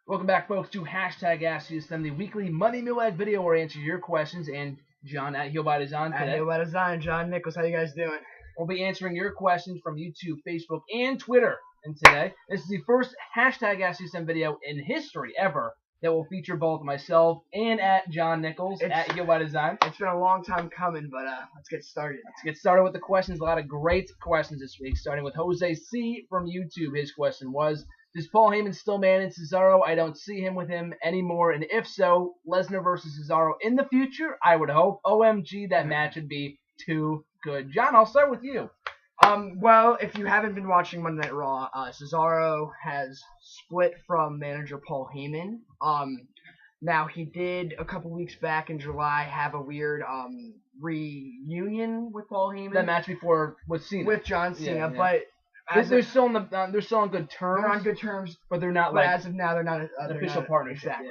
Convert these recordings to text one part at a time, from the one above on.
Welcome back, folks, to hashtag Ask Houston, the weekly Money Millad video where I answer your questions. And John at Heel by Design today. At Heel by Design, John Nichols, how you guys doing? We'll be answering your questions from YouTube, Facebook, and Twitter. And today, this is the first hashtag Ask Houston video in history ever that will feature both myself and at John Nichols at Heel by Design. It's been a long time coming, but let's get started. Let's get started with the questions. A lot of great questions this week, starting with Jose C. from YouTube. His question was, does Paul Heyman still manage Cesaro? I don't see him with him anymore. And if so, Lesnar versus Cesaro in the future? I would hope. OMG, that match would be too good. John, I'll start with you. Well, if you haven't been watching Monday Night Raw, Cesaro has split from manager Paul Heyman. Now he did a couple weeks back in July have a weird reunion with Paul Heyman. That match before with Cena. With John Cena, yeah. but they're still on good terms. They're on good terms, but they're not like as of now they're not official partners. Exactly.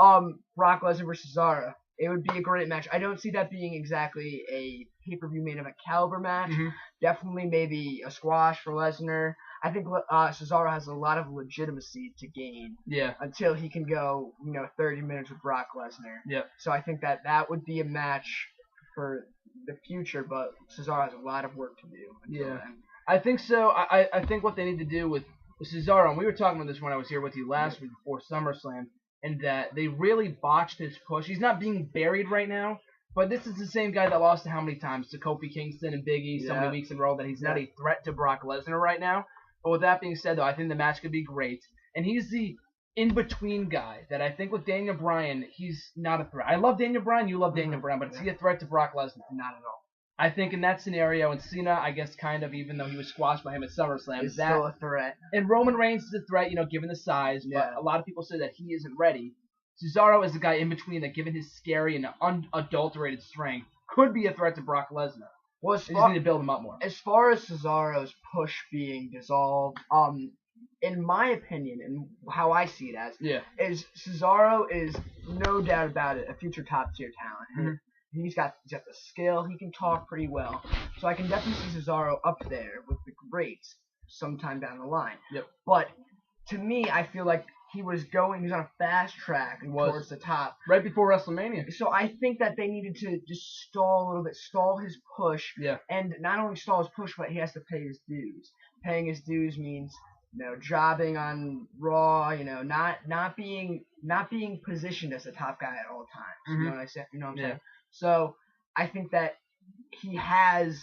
Yeah. Brock Lesnar versus Cesaro. It would be a great match. I don't see that being exactly a pay-per-view main event caliber match. Mm-hmm. Definitely maybe a squash for Lesnar. I think Cesaro has a lot of legitimacy to gain. Yeah. Until he can go, 30 minutes with Brock Lesnar. Yeah. So I think that would be a match for the future, but Cesaro has a lot of work to do. Yeah. Then. I think so. I think what they need to do with Cesaro, and we were talking about this when I was here with you last week before SummerSlam, and that they really botched his push. He's not being buried right now, but this is the same guy that lost to how many times? To Kofi Kingston and Big E so many weeks in a row that he's not a threat to Brock Lesnar right now. But with that being said, though, I think the match could be great. And he's the in-between guy that I think with Daniel Bryan, he's not a threat. I love Daniel Bryan, you love Daniel Bryan, but is he a threat to Brock Lesnar? Not at all. I think in that scenario, and Cena, I guess kind of, even though he was squashed by him at SummerSlam, is still a threat. And Roman Reigns is a threat, given the size, but a lot of people say that he isn't ready. Cesaro is the guy in between that, given his scary and unadulterated strength, could be a threat to Brock Lesnar. Well, they just need to build him up more. As far as Cesaro's push being dissolved, in my opinion, and how I see it as, is Cesaro is no doubt about it a future top tier talent. Mm-hmm. He's got the skill. He can talk pretty well. So I can definitely see Cesaro up there with the greats sometime down the line. Yep. But to me, I feel like he was on a fast track towards the top. Right before WrestleMania. So I think that they needed to just stall a little bit, stall his push. Yeah. And not only stall his push, but he has to pay his dues. Paying his dues means, jobbing on Raw, not being positioned as a top guy at all times. Mm-hmm. You know what I'm saying? So I think that he has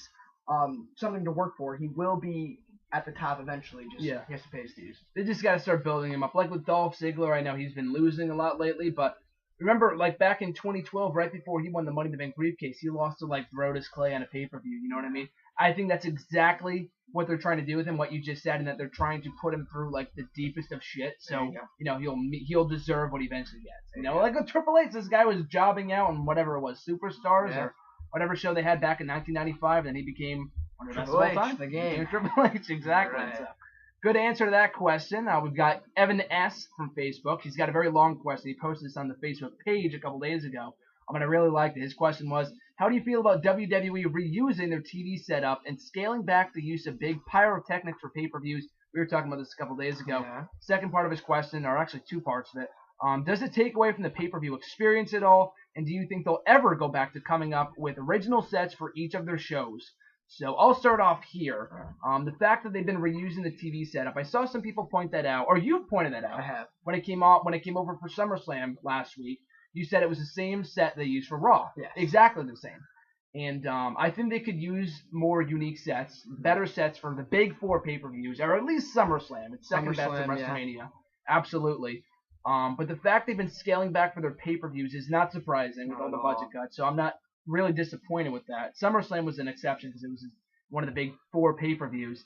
something to work for. He will be at the top eventually. He has to pay his dues. They just got to start building him up. Like with Dolph Ziggler, I know he's been losing a lot lately, but remember, like back in 2012, right before he won the Money in the Bank briefcase, he lost to like Brodus Clay on a pay-per-view. You know what I mean? I think that's exactly what they're trying to do with him, what you just said, and that they're trying to put him through like the deepest of shit. So he'll deserve what he eventually gets. Like with Triple H, this guy was jobbing out on whatever it was, Superstars or whatever show they had back in 1995, and he became one of the best of all time. The game. Triple H, exactly. Right. So, good answer to that question. We've got Evan S. from Facebook. He's got a very long question. He posted this on the Facebook page a couple days ago. I really liked it. His question was, how do you feel about WWE reusing their TV setup and scaling back the use of big pyrotechnics for pay-per-views? We were talking about this a couple days ago. Yeah. Second part of his question, or actually two parts of it, does it take away from the pay-per-view experience at all? And do you think they'll ever go back to coming up with original sets for each of their shows? So I'll start off here. The fact that they've been reusing the TV setup, I saw some people point that out, or you pointed that out. I have. When it came over for SummerSlam last week. You said it was the same set they used for Raw. Yes. Exactly the same. And I think they could use more unique sets, better sets for the big four pay-per-views, or at least SummerSlam. It's second best to WrestleMania. Yeah. Absolutely. But the fact they've been scaling back for their pay-per-views is not surprising with all the budget cuts. So I'm not really disappointed with that. SummerSlam was an exception because it was one of the big four pay-per-views.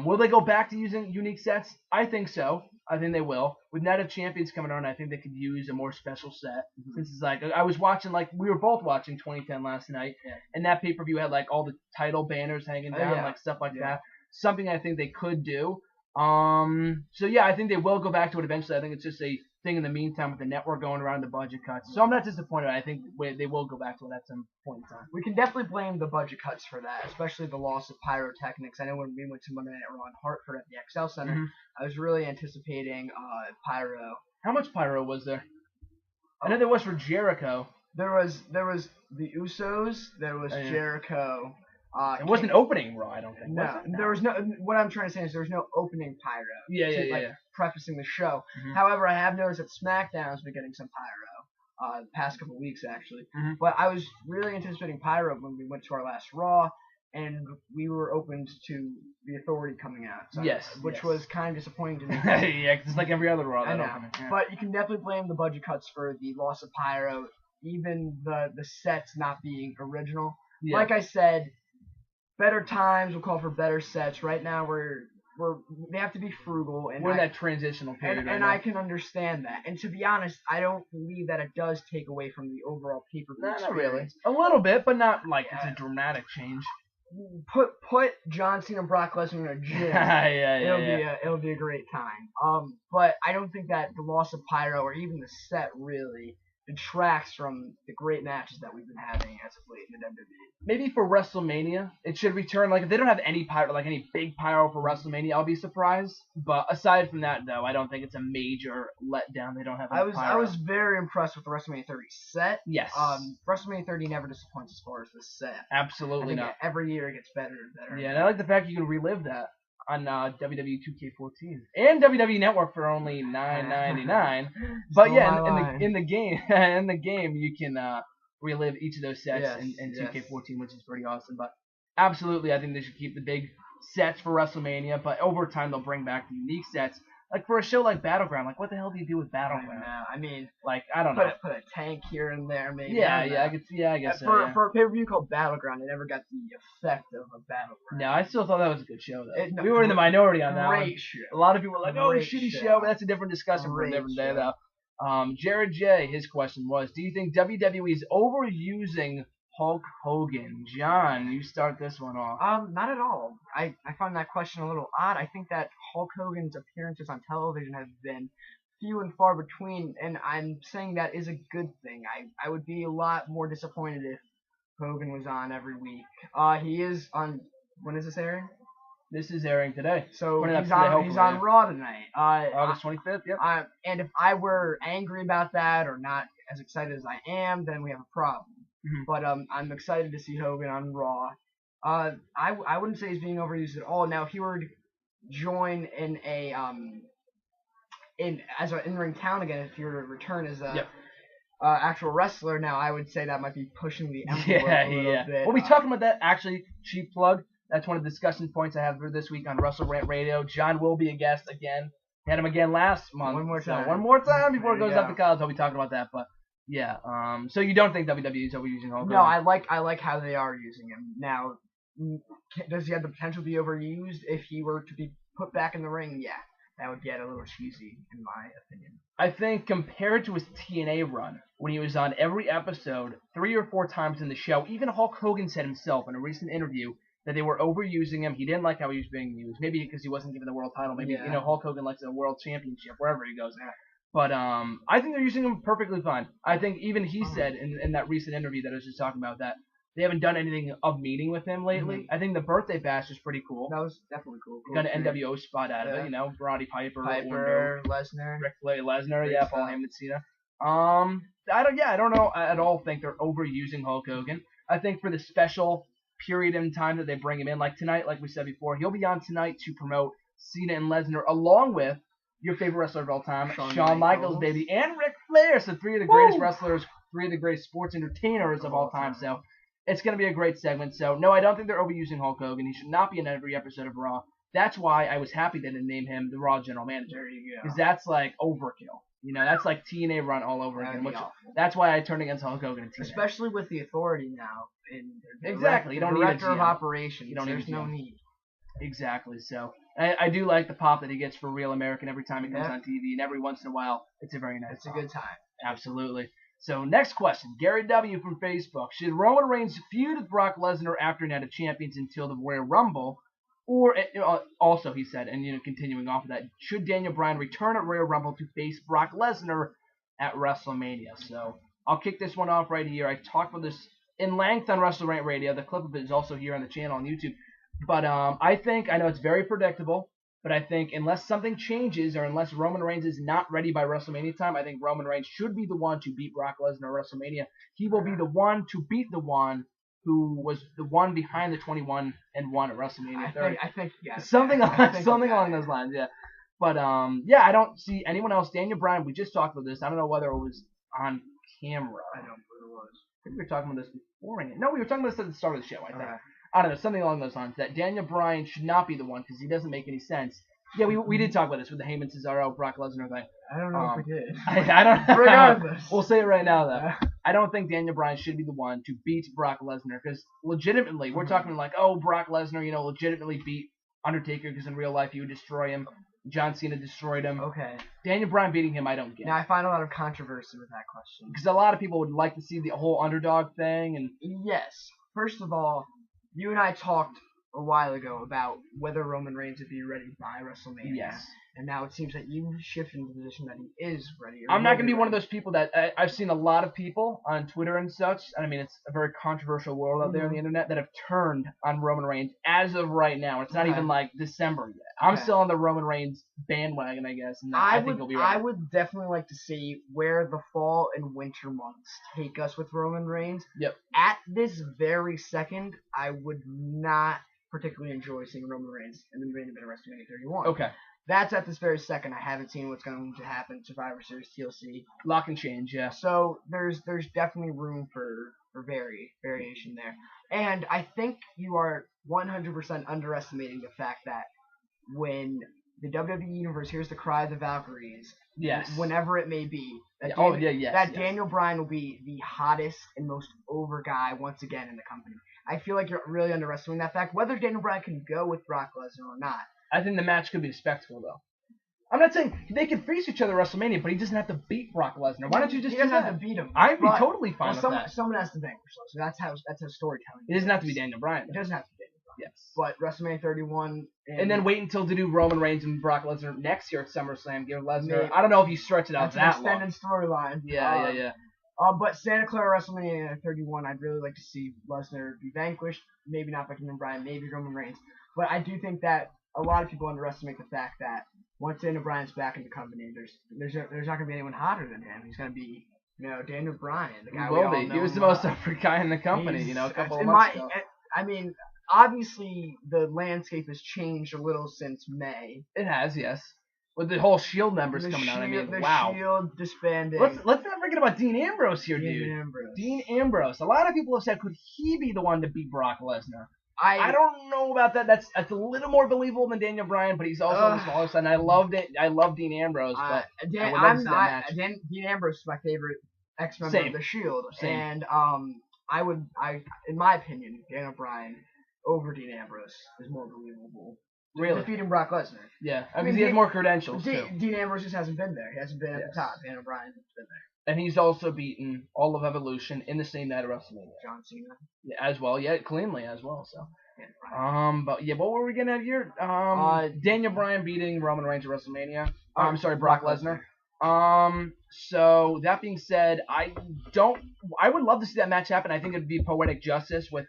Will they go back to using unique sets? I think so. I think they will. With Night of Champions coming on, I think they could use a more special set. Mm-hmm. Since it's like, I was watching, we were both watching 2010 last night, and that pay-per-view had all the title banners hanging down, stuff like that. Something I think they could do. So yeah, I think they will go back to it eventually. I think it's just a thing in the meantime with the network going around the budget cuts. So I'm not disappointed. I think they will go back to it at some point in time. We can definitely blame the budget cuts for that, especially the loss of pyrotechnics. I know when we went to Monday Night Raw in Hartford at the XL Center, I was really anticipating pyro. How much pyro was there? I know there was for Jericho. There was the Usos. There was Jericho. It wasn't opening Raw, I don't think. No, there was no. What I'm trying to say is there was no opening pyro. Yeah. Prefacing the show. Mm-hmm. However, I have noticed that SmackDown has been getting some pyro. The past couple weeks actually. Mm-hmm. But I was really anticipating pyro when we went to our last Raw, and we were opened to the Authority coming out. So, which was kind of disappointing to me. Yeah, because it's like every other Raw. I know. But you can definitely blame the budget cuts for the loss of pyro, even the sets not being original. Yeah. Like I said, better times will call for better sets. Right now they have to be frugal, and we're in that transitional period. And I can understand that. And to be honest, I don't believe that it does take away from the overall pay-per-view experience. Not really. A little bit, but not like it's a dramatic change. Put John Cena and Brock Lesnar in a gym. It'll be a great time. But I don't think that the loss of pyro or even the set really detracts from the great matches that we've been having as of late in the WWE. Maybe for WrestleMania, it should return. Like if they don't have any pyro, like any big pyro for WrestleMania, I'll be surprised. But aside from that, though, I don't think it's a major letdown. They don't have any pyro. I was very impressed with the WrestleMania 30 set. Yes. WrestleMania 30 never disappoints as far as the set. Absolutely not. Every year it gets better and better. Yeah, and I like the fact you can relive that on WWE 2K14 and WWE Network for only $9.99. But yeah, in the game you can relive each of those sets in 2K14, which is pretty awesome. But absolutely, I think they should keep the big sets for WrestleMania, but over time they'll bring back the unique sets. Like for a show like Battleground, like what the hell do you do with Battleground? I mean, like I don't know. Put a tank here and there, maybe. I guess so. For a pay-per-view called Battleground, it never got the effect of a Battleground. No, I still thought that was a good show though. We were in the minority on that one. Great show. A lot of people were like, "Oh, shitty show," but that's a different discussion for a different day though. Jared J, his question was, do you think WWE is overusing Hulk Hogan? John, you start this one off. Not at all. I find that question a little odd. I think that Hulk Hogan's appearances on television have been few and far between, and I'm saying that is a good thing. I would be a lot more disappointed if Hogan was on every week. He is on. When is this airing? This is airing today. So he's on Raw tonight. August 25th, yep. And if I were angry about that or not as excited as I am, then we have a problem. Mm-hmm. But I'm excited to see Hogan on Raw. I wouldn't say he's being overused at all. Now, if he were to join in a as an in-ring talent again, if he were to return as a actual wrestler, now I would say that might be pushing the envelope a little bit. We'll be talking about that actually. Cheap plug. That's one of the discussion points I have for this week on Wrestle Rant Radio. John will be a guest again. Had him again last month. One more time. So one more time before it goes up to college. I'll be talking about that. But yeah. So you don't think WWE is overusing Hulk Hogan? No, I like how they are using him. Now, does he have the potential to be overused if he were to be put back in the ring? Yeah. That would get a little cheesy, in my opinion. I think compared to his TNA run, when he was on every episode 3 or 4 times in the show, even Hulk Hogan said himself in a recent interview that they were overusing him. He didn't like how he was being used. Maybe because he wasn't given the world title. Maybe Hulk Hogan likes a world championship wherever he goes. But I think they're using him perfectly fine. I think even he said in that recent interview that I was just talking about that they haven't done anything of meaning with him lately. Mm-hmm. I think the birthday bash was pretty cool. That was definitely cool. Got an NWO spot out of it, Roddy Piper, Lesnar, Ric Flair, Lesnar, Paul Heyman, Cena. I don't know at all think they're overusing Hulk Hogan. I think for the special period in time that they bring him in, like tonight, like we said before, he'll be on tonight to promote Cena and Lesnar along with your favorite wrestler of all time, Shawn Michaels, baby, and Ric Flair. So 3 of the greatest wrestlers, 3 of the greatest sports entertainers of all time. So it's going to be a great segment. So no, I don't think they're overusing Hulk Hogan. He should not be in every episode of Raw. That's why I was happy they didn't name him the Raw General Manager. There you go. Because that's like overkill. That's like TNA run all over again. That's why I turned against Hulk Hogan in TNA. Especially with the Authority now. Exactly. You don't need a director of operations. There's no need. Exactly. So I do like the pop that he gets for Real American every time he comes on TV, and every once in a while, it's a very nice. It's a good time. Absolutely. So next question, Gary W. from Facebook: should Roman Reigns feud with Brock Lesnar after Night of Champions until the Royal Rumble? Or also, he said, and continuing off of that, should Daniel Bryan return at Royal Rumble to face Brock Lesnar at WrestleMania? So I'll kick this one off right here. I talked about this in length on Wrestle Rant Radio. The clip of it is also here on the channel on YouTube. But I know it's very predictable. But I think unless something changes or unless Roman Reigns is not ready by WrestleMania time, I think Roman Reigns should be the one to beat Brock Lesnar at WrestleMania. He will be the one to beat the one who was the one behind the 21-1 at WrestleMania 30. I think yeah. Something along those lines, yeah. But yeah, I don't see anyone else. Daniel Bryan, we just talked about this. I don't know whether it was on camera. I don't know what it was. I think we were talking about this beforehand. No, we were talking about this at the start of the show, I think. Okay. I don't know, something along those lines. That Daniel Bryan should not be the one because he doesn't make any sense. Yeah, we did talk about this with the Heyman Cesaro Brock Lesnar thing. I don't know if we did. I don't. Regardless, we'll say it right now though. I don't think Daniel Bryan should be the one to beat Brock Lesnar because legitimately, we're talking like, oh, Brock Lesnar, legitimately beat Undertaker because in real life he would destroy him. John Cena destroyed him. Okay. Daniel Bryan beating him, I don't get. Now I find a lot of controversy with that question because a lot of people would like to see the whole underdog thing and. Yes. First of all, you and I talked a while ago about whether Roman Reigns would be ready by WrestleMania. Yes. And now it seems that you've shifted into the position that he is ready. I'm not going to be one of those people that I've seen a lot of people on Twitter and such. I mean, it's a very controversial world out there on the internet that have turned on Roman Reigns as of right now. It's not even like December yet. I'm still on the Roman Reigns bandwagon, I guess. And I think he'll be ready. I would definitely like to see where the fall and winter months take us with Roman Reigns. Yep. At this very second, I would not particularly enjoy seeing Roman Reigns in the main event of WrestleMania 31. Okay. That's at this very second. I haven't seen what's going to happen. Survivor Series, TLC. Lock and change, yeah. So there's definitely room for variation there. And I think you are 100% underestimating the fact that when the WWE Universe hears the cry of the Valkyries, yes, whenever it may be, Daniel Bryan will be the hottest and most over guy once again in the company. I feel like you're really underestimating that fact. Whether Daniel Bryan can go with Brock Lesnar or not, I think the match could be a spectacle, though. I'm not saying they can face each other at WrestleMania, but he doesn't have to beat Brock Lesnar. Why don't you just? He doesn't have to beat him. I'd be totally fine with that. Someone has to vanquish him. So that's how storytelling. It doesn't have to be Daniel Bryan. It doesn't have to be Daniel Bryan. Yes. But WrestleMania 31. And then wait until to do Roman Reigns and Brock Lesnar next year at SummerSlam. Give Lesnar. I don't know if you stretch it out that long. Extended storyline. Yeah. But Santa Clara WrestleMania 31, I'd really like to see Lesnar be vanquished. Maybe not by Daniel Bryan, maybe Roman Reigns. But I do think that a lot of people underestimate the fact that once Daniel Bryan's back in the company, there's not going to be anyone hotter than him. He's going to be, Daniel Bryan, the guy we all know. He was the most over guy in the company, a couple of months ago. I mean, obviously the landscape has changed a little since May. It has, yes. With the whole Shield members coming out, wow. The Shield disbanding. Let's not forget about Dean Ambrose here, dude. Dean Ambrose. A lot of people have said, could he be the one to beat Brock Lesnar? I don't know about that. That's a little more believable than Daniel Bryan, but he's also on the smaller side. And I love Dean Ambrose, but Dean Ambrose is my favorite ex-member of the Shield. Same. And in my opinion, Daniel Bryan over Dean Ambrose is more believable. Really? Defeating Brock Lesnar. Yeah, I mean, he has more credentials, too. Dean Ambrose just hasn't been there. He hasn't been at the top. Daniel Bryan's been there. And he's also beaten all of Evolution in the same night of WrestleMania. John Cena. Yeah, as well. Yeah, cleanly as well, so. But yeah, what were we gonna have here? Daniel Bryan beating Roman Reigns at WrestleMania. I'm sorry, Brock Lesnar. So that being said, I would love to see that match happen. I think it'd be poetic justice with,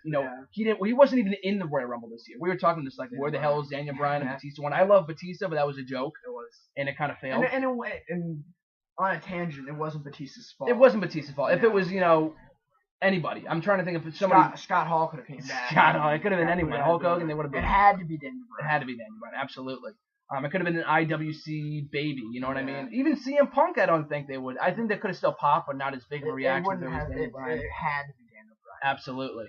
he wasn't even in the Royal Rumble this year. We were talking this, like, where the hell is Daniel Bryan and Batista one? I love Batista, but that was a joke. It was. And it kind of failed. And on a tangent, it wasn't Batista's fault. It wasn't Batista's fault. If it was, anybody. I'm trying to think if somebody. Scott Hall could have came back. Scott Hall. It could have been anyone. Hulk Hogan, they would have been. It had to be Daniel Bryan. It had to be Daniel Bryan, absolutely. It could have been an IWC baby, you know what I mean? Even CM Punk, I don't think they would. I think they could have still popped, but not as big of a reaction. It had to be Daniel Bryan. Absolutely.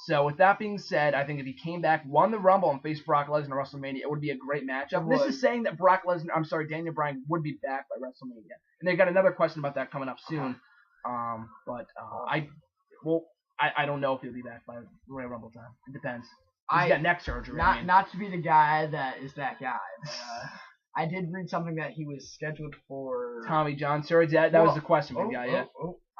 So with that being said, I think if he came back, won the Rumble, and faced Brock Lesnar at WrestleMania, it would be a great matchup. This is saying that Daniel Bryan would be back by WrestleMania. And they got another question about that coming up soon. I don't know if he'll be back by Royal Rumble time. It depends. He's got neck surgery. Not to be the guy that is that guy, but I did read something that he was scheduled for Tommy John surgery. That was the question, yeah.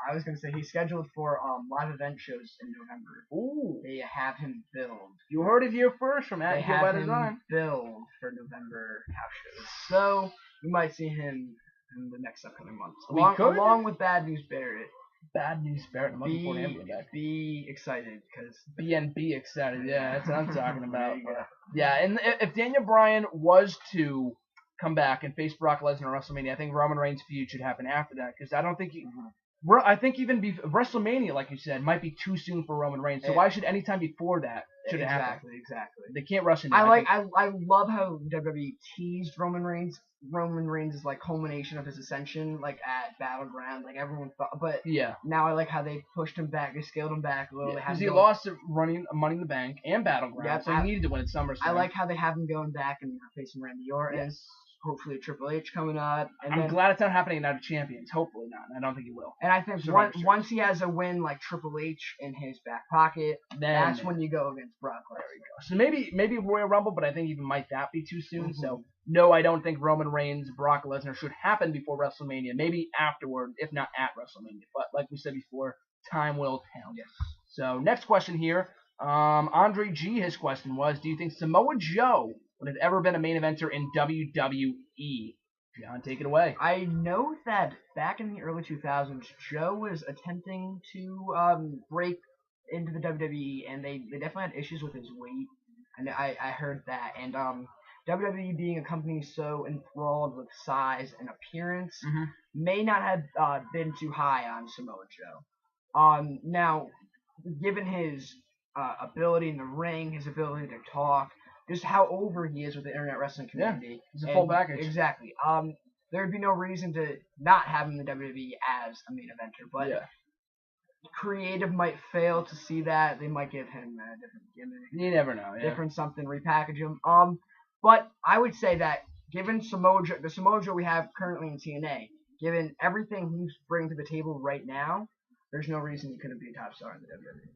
I was gonna say he's scheduled for live event shows in November. Ooh. They have him billed. You heard it here first from They have him billed for November house shows. So you might see him in the next upcoming months. Along with Bad News Barrett. Bad news bears. I'm looking forward to him being back. Be excited because BNB excited. Yeah, that's what I'm talking about. There you go. Yeah, and if Daniel Bryan was to come back and face Brock Lesnar at WrestleMania, I think Roman Reigns' feud should happen after that because I don't think I think even WrestleMania, like you said, might be too soon for Roman Reigns. So why should any time before that should it happen? Exactly. They can't rush into. I love how WWE teased Roman Reigns. Roman Reigns is like culmination of his ascension, like at Battleground, like everyone thought. But now I like how they pushed him back, they scaled him back a little. Because he lost at running Money in the Bank and Battleground, so he needed to win at SummerSlam. I like how they have him going back and facing Randy Orton. Yes. Hopefully Triple H coming up. And I'm glad it's not happening out of Champions. Hopefully not. I don't think he will. And I think once he has a win like Triple H in his back pocket, that's when you go against Brock Lesnar. So maybe Royal Rumble, but I think even might that be too soon. So no, I don't think Roman Reigns, Brock Lesnar should happen before WrestleMania. Maybe afterward, if not at WrestleMania. But like we said before, time will tell. Yes. So next question here. Andre G, his question was, do you think Samoa Joe would have ever been a main eventer in WWE? John, take it away. I know that back in the early 2000s, Joe was attempting to break into the WWE, and they definitely had issues with his weight, and I heard that. And WWE being a company so enthralled with size and appearance may not have been too high on Samoa Joe. Now, given his ability in the ring, his ability to talk, just how over he is with the internet wrestling community. Yeah, he's a full package. Exactly. There'd be no reason to not have him in the WWE as a main eventer, but creative might fail to see that. They might give him a different gimmick. You never know. Yeah. Different something, repackage him. But I would say that given the Samoa Joe we have currently in TNA, given everything he's bringing to the table right now, there's no reason he couldn't be a top star in the WWE.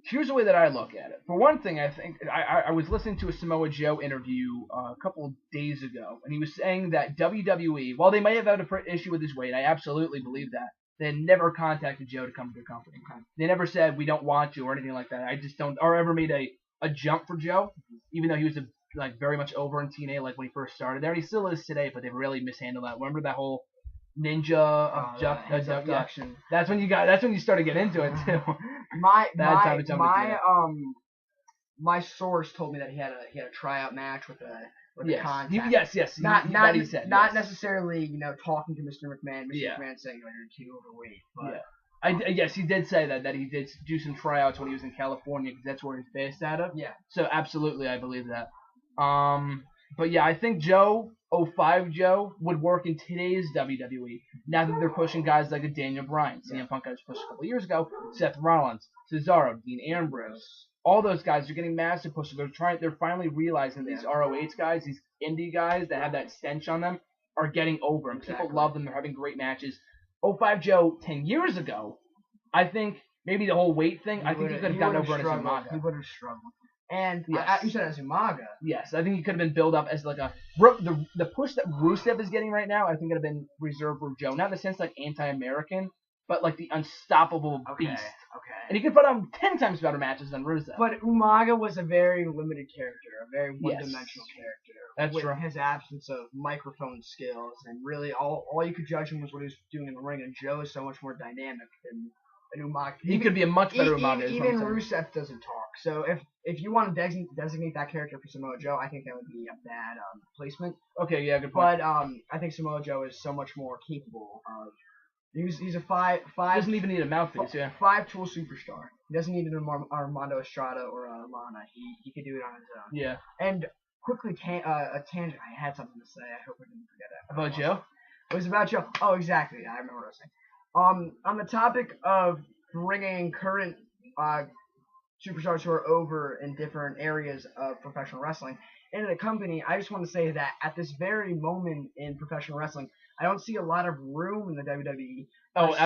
Here's the way that I look at it. For one thing, I think I was listening to a Samoa Joe interview a couple of days ago, and he was saying that WWE, while they may have had an issue with his weight, I absolutely believe that, they had never contacted Joe to come to their company. They never said, we don't want you or anything like that. I just don't, or ever made a jump for Joe, even though he was very much over in TNA like when he first started there. And he still is today, but they really mishandled that. Remember that whole ninja abduction? That's when you started getting into it too. My source told me that he had a tryout match with a contact. Yes. Not necessarily talking to Mr. McMahon. McMahon saying you're too overweight. But, yes, he did say that he did do some tryouts when he was in California because that's where he's based out of. Yeah. So absolutely, I believe that. But yeah, I think Joe, 05 Joe, would work in today's WWE. Now that they're pushing guys like a Daniel Bryan, CM Punk was pushed a couple years ago, Seth Rollins, Cesaro, Dean Ambrose, all those guys are getting massive pushes. They're finally realizing these ROH guys, these indie guys that have that stench on them, are getting over them. People love them. They're having great matches. 05 Joe 10 years ago, I think maybe the whole weight thing, I think he could have gotten over in Umaga. He would have struggled. And you said as Umaga. Yes, I think he could have been built up as like the push that Rusev is getting right now. I think it would have been reserved for Joe, not in the sense like anti-American, but like the unstoppable beast. Okay. And he could put on 10 times better matches than Rusev. But Umaga was a very limited character, a very one-dimensional character. That's true. With his absence of microphone skills, and really all you could judge him was what he was doing in the ring. And Joe is so much more dynamic than an Umaga. He could be a much better Umaga. Even Rusev doesn't talk. So if you want to designate that character for Samoa Joe, I think that would be a bad placement. Okay, yeah, good point. But I think Samoa Joe is so much more capable of. He's a five. Doesn't even need a mouthpiece. Yeah. 5-tool superstar. He doesn't need an Armando Estrada or a Lana. He could do it on his own. Yeah. And quickly, a tangent. I had something to say. I hope I didn't forget it. About Joe? It was about Joe. Oh, exactly. I remember what I was saying. On the topic of bringing current superstars who are over in different areas of professional wrestling into the company, I just want to say that at this very moment in professional wrestling, I don't see a lot of room in the WWE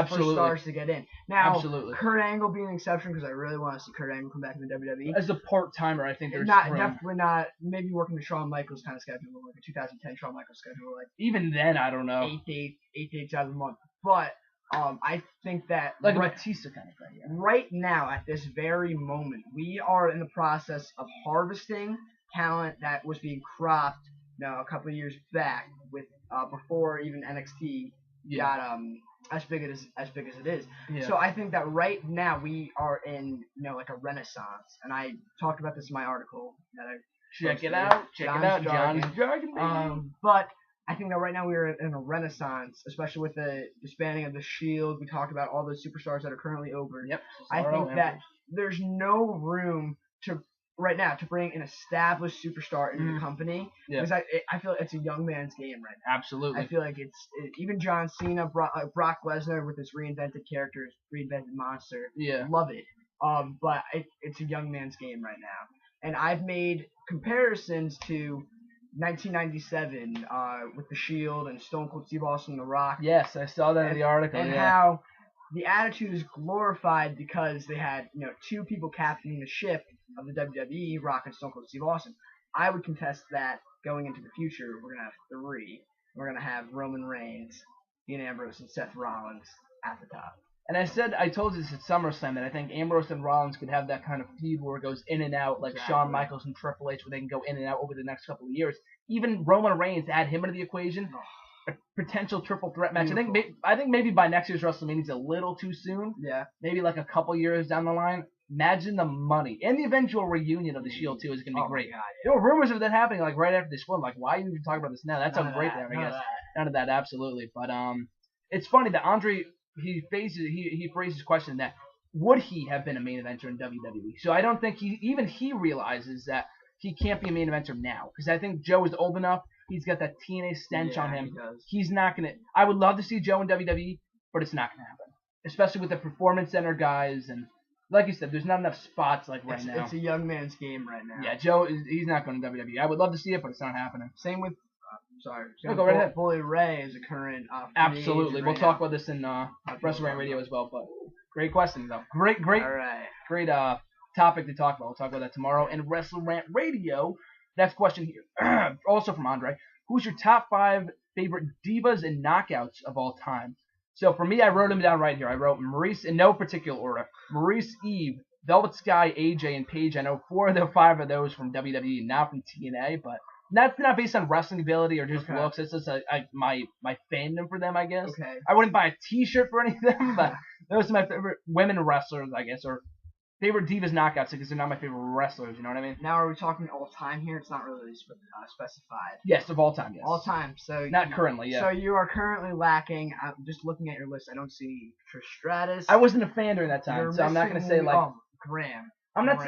for stars to get in. Now, Kurt Angle being an exception because I really want to see Kurt Angle come back in the WWE. As a part-timer, I think there's room. Definitely not. Maybe working the Shawn Michaels kind of schedule, like a 2010 Shawn Michaels schedule. Like even then, I don't know. 8 dates out of the month. But I think that like a Batista kind of thing. Yeah. Right now, at this very moment, we are in the process of harvesting talent that was being cropped a couple of years back with before even NXT got as big as it is. Yeah. So I think that right now we are in like a renaissance, and I talked about this in my article that I Check posted. it out. John's John's Jargon. But I think that right now we are in a renaissance, especially with the disbanding of the Shield. We talked about all those superstars that are currently over. Yep. I think that there's no room right now to bring an established superstar into the company, because I feel like it's a young man's game right now. Absolutely. I feel like even John Cena, Brock Lesnar with his reinvented characters, reinvented monster. Yeah. Love it. But it's a young man's game right now, and I've made comparisons to 1997 with the Shield and Stone Cold Steve Austin and The Rock. Yes, I saw that in the article. And how the Attitude is glorified because they had two people captaining the ship of the WWE, Rock and Stone Cold Steve Austin. I would contest that going into the future. We're gonna have three. We're gonna have Roman Reigns, Dean Ambrose, and Seth Rollins at the top. And I told you this at SummerSlam that I think Ambrose and Rollins could have that kind of feud where it goes in and out, like Shawn Michaels and Triple H, where they can go in and out over the next couple of years. Even Roman Reigns, add him into the equation, a potential triple threat match. I think maybe by next year's WrestleMania it's a little too soon. Yeah. Maybe like a couple years down the line. Imagine the money and the eventual reunion of the Shield too is going to be great. God, yeah. There were rumors of that happening like right after they split. Like, why are you even talking about this now? That's how great they are. I guess none of that, absolutely. But it's funny that Andre. He phrased his question that would he have been a main eventer in WWE? So I don't think he realizes that he can't be a main eventer now, because I think Joe is old enough. He's got that TNA stench on him. He's not gonna. I would love to see Joe in WWE, but it's not gonna happen, especially with the Performance Center guys and like you said, there's not enough spots like right now. It's a young man's game right now. Yeah, Joe he's not going to WWE. I would love to see it, but it's not happening. Same with. Sorry. No, go right ahead. Bully Ray is a current. Absolutely. We'll talk about this in WrestleRant Radio as well. But great question, though. Great All right. Great topic to talk about. We'll talk about that tomorrow in WrestleRant Radio. Next question here, also from Andre. Who's your top 5 favorite divas and knockouts of all time? So for me, I wrote them down right here. I wrote Maurice in no particular order. Maurice, Eve, Velvet Sky, AJ, and Paige. I know 4 of the 5 of those from WWE, not from TNA, but that's not based on wrestling ability or just looks. It's just my fandom for them, I guess. Okay. I wouldn't buy a T-shirt for any of them, but those are my favorite women wrestlers, I guess, or favorite divas knockouts because they're not my favorite wrestlers. You know what I mean? Now, are we talking all time here? It's not really specified. Yes, of all time. Yes. All time. So not currently. Yeah. So you are currently lacking. I'm just looking at your list. I don't see Trish Stratus. I wasn't a fan during that time, so I'm not gonna say like Graham. I'm not.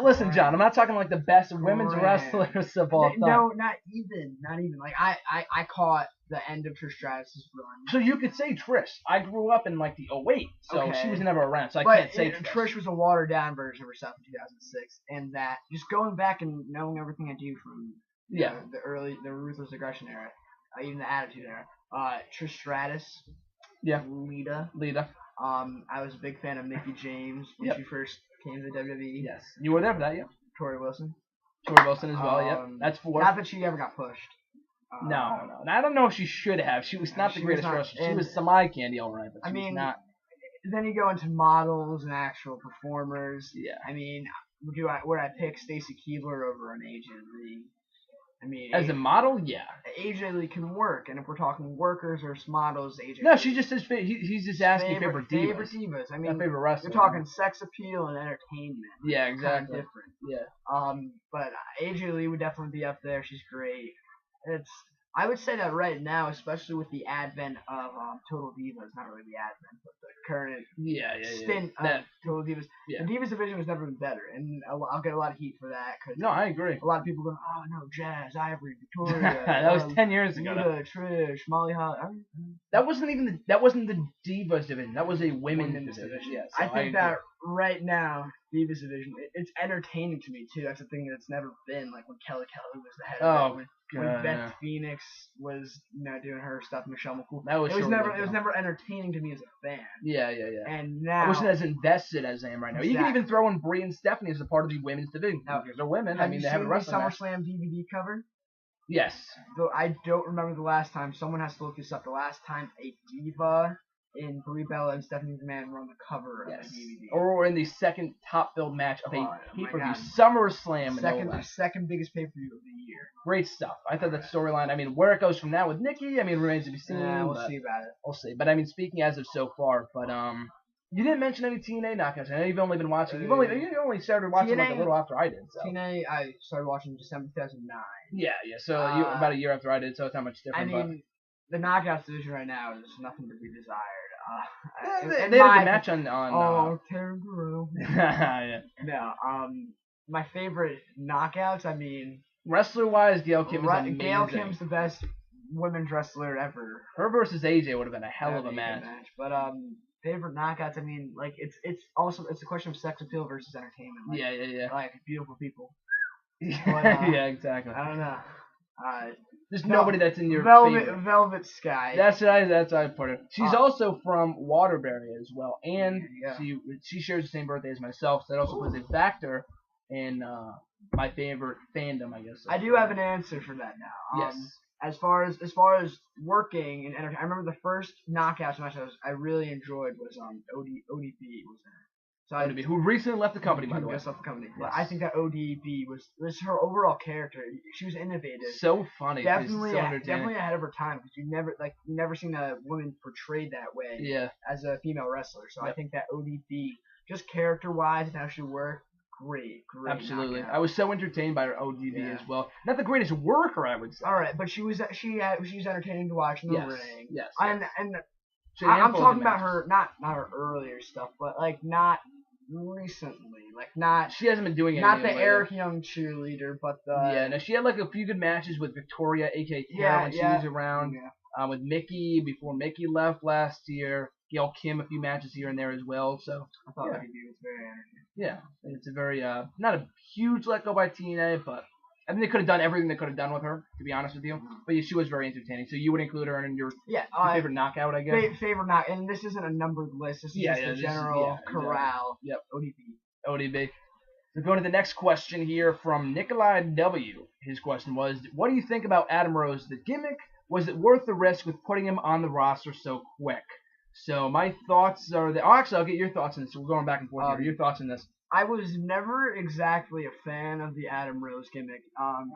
Listen, John. I'm not talking like the best women's wrestlers of all time. No, not even. Like I caught the end of Trish Stratus' run. So you could say Trish. I grew up in like the 08, so she was never around, so I can't say Trish. Trish was a watered down version of herself in 2006, and that just going back and knowing everything I do from the Ruthless Aggression era, even the Attitude era. Trish Stratus. Yeah. Lita. I was a big fan of Mickie James when she first came to WWE. Yes. You were there for that, yeah. Tori Wilson as well, yeah. That's 4. Not that she ever got pushed. No. And I don't know if she should have. She was not the greatest wrestler. She was some eye candy, all right, but she was not. Then you go into models and actual performers. Yeah. I mean, would I pick Stacy Keibler over an AJ Lee? I mean, as a model, yeah. AJ Lee can work, and if we're talking workers or models, AJ. No, she just says he's just asking favorite divas. Favorite divas. I mean, favorite wrestler. You're talking sex appeal and entertainment. Yeah, exactly. Kind of different. Yeah. But AJ Lee would definitely be up there. She's great. I would say that right now, especially with the advent of Total Divas, not really the advent, but the current stint of Total Divas. Yeah. The Divas division has never been better, and I'll get a lot of heat for that. Cause no, I agree. A lot of people go, oh no, Jazz, Ivory, Victoria. That was 10 years ago. Rita, Trish, Molly Holly. That wasn't the Divas division. That was a women's division. Yeah, so I think that right now, Divas division, it's entertaining to me too. That's a thing that's never been like when Kelly was the head of it. When Beth Phoenix was doing her stuff, Michelle McCool. It was never entertaining to me as a fan. Yeah. And now I wasn't as invested as I am right now. Exactly. You can even throw in Brie and Stephanie as a part of the women's division. Now, because they're women, I mean they haven't wrestled. Have you seen the SummerSlam DVD cover? Yes. Though I don't remember the last time. Someone has to look this up. The last time a diva in Brie Bella and Stephanie McMahon were on the cover of the DVD. Or in the second top-billed match of a pay-per-view, SummerSlam. Second biggest pay-per-view of the year. Great stuff. I thought that storyline, I mean, where it goes from now with Nikki, I mean, remains to be seen. Yeah, we'll see about it. We'll see. But, I mean, speaking as of so far, but, you didn't mention any TNA knockouts. I know you've only been watching. You only started watching TNA, like a little after I did. So. TNA, I started watching in December 2009. Yeah. So about a year after I did, so it's not much different. I mean, the knockouts division right now is nothing to be desired. They had a good match on. Terry Guerrero. Yeah. No. My favorite knockouts. I mean, wrestler-wise, Gail Kim is amazing. Gail Kim's the best women's wrestler ever. Her versus AJ would have been a hell of a match. But favorite knockouts, I mean, like it's a question of sex appeal versus entertainment. Like, yeah. Like beautiful people. But, yeah, exactly. I don't know. There's nobody that's in your favorite. Velvet Sky. That's what I put her. She's also from Waterbury as well, and she shares the same birthday as myself, so that also plays a factor in my favorite fandom, I guess. I do have an answer for that now. Yes. As far as working and entertainment, I remember the first knockouts match I really enjoyed was ODB was in it. So ODB, who recently left the company, by the way. Just left the company. Yes. But I think that ODB was her overall character. She was innovative. So funny. Definitely ahead of her time because you never seen a woman portrayed that way. Yeah. As a female wrestler. So I think that ODB, just character wise and how she worked. Great. Absolutely. Knockout. I was so entertained by her ODB as well. Not the greatest worker, I would say. All right, but she was entertaining to watch in the ring. Yes. And I'm talking about her, not her earlier stuff, but like not recently, like not. She hasn't been doing anything. Not the Eric Young cheerleader, but the. Yeah, no, she had like a few good matches with Victoria, aka Tara, when she was around. Yeah. With Mickey before Mickey left last year. Gail Kim, a few matches here and there as well. So I thought that was very entertaining. Yeah, it's a very not a huge let go by TNA, but I think they could have done everything they could have done with her, to be honest with you. Mm-hmm. But yeah, she was very entertaining. So you would include her in your favorite knockout, I guess. Favorite knockout, and this isn't a numbered list. This is just a general corral. Yep. ODB. So going to the next question here from Nikolai W. His question was, what do you think about Adam Rose, the gimmick? Was it worth the risk with putting him on the roster so quick? So my thoughts are that. Oh, actually, I'll get your thoughts on this. So we're going back and forth here. Your thoughts on this? I was never exactly a fan of the Adam Rose gimmick.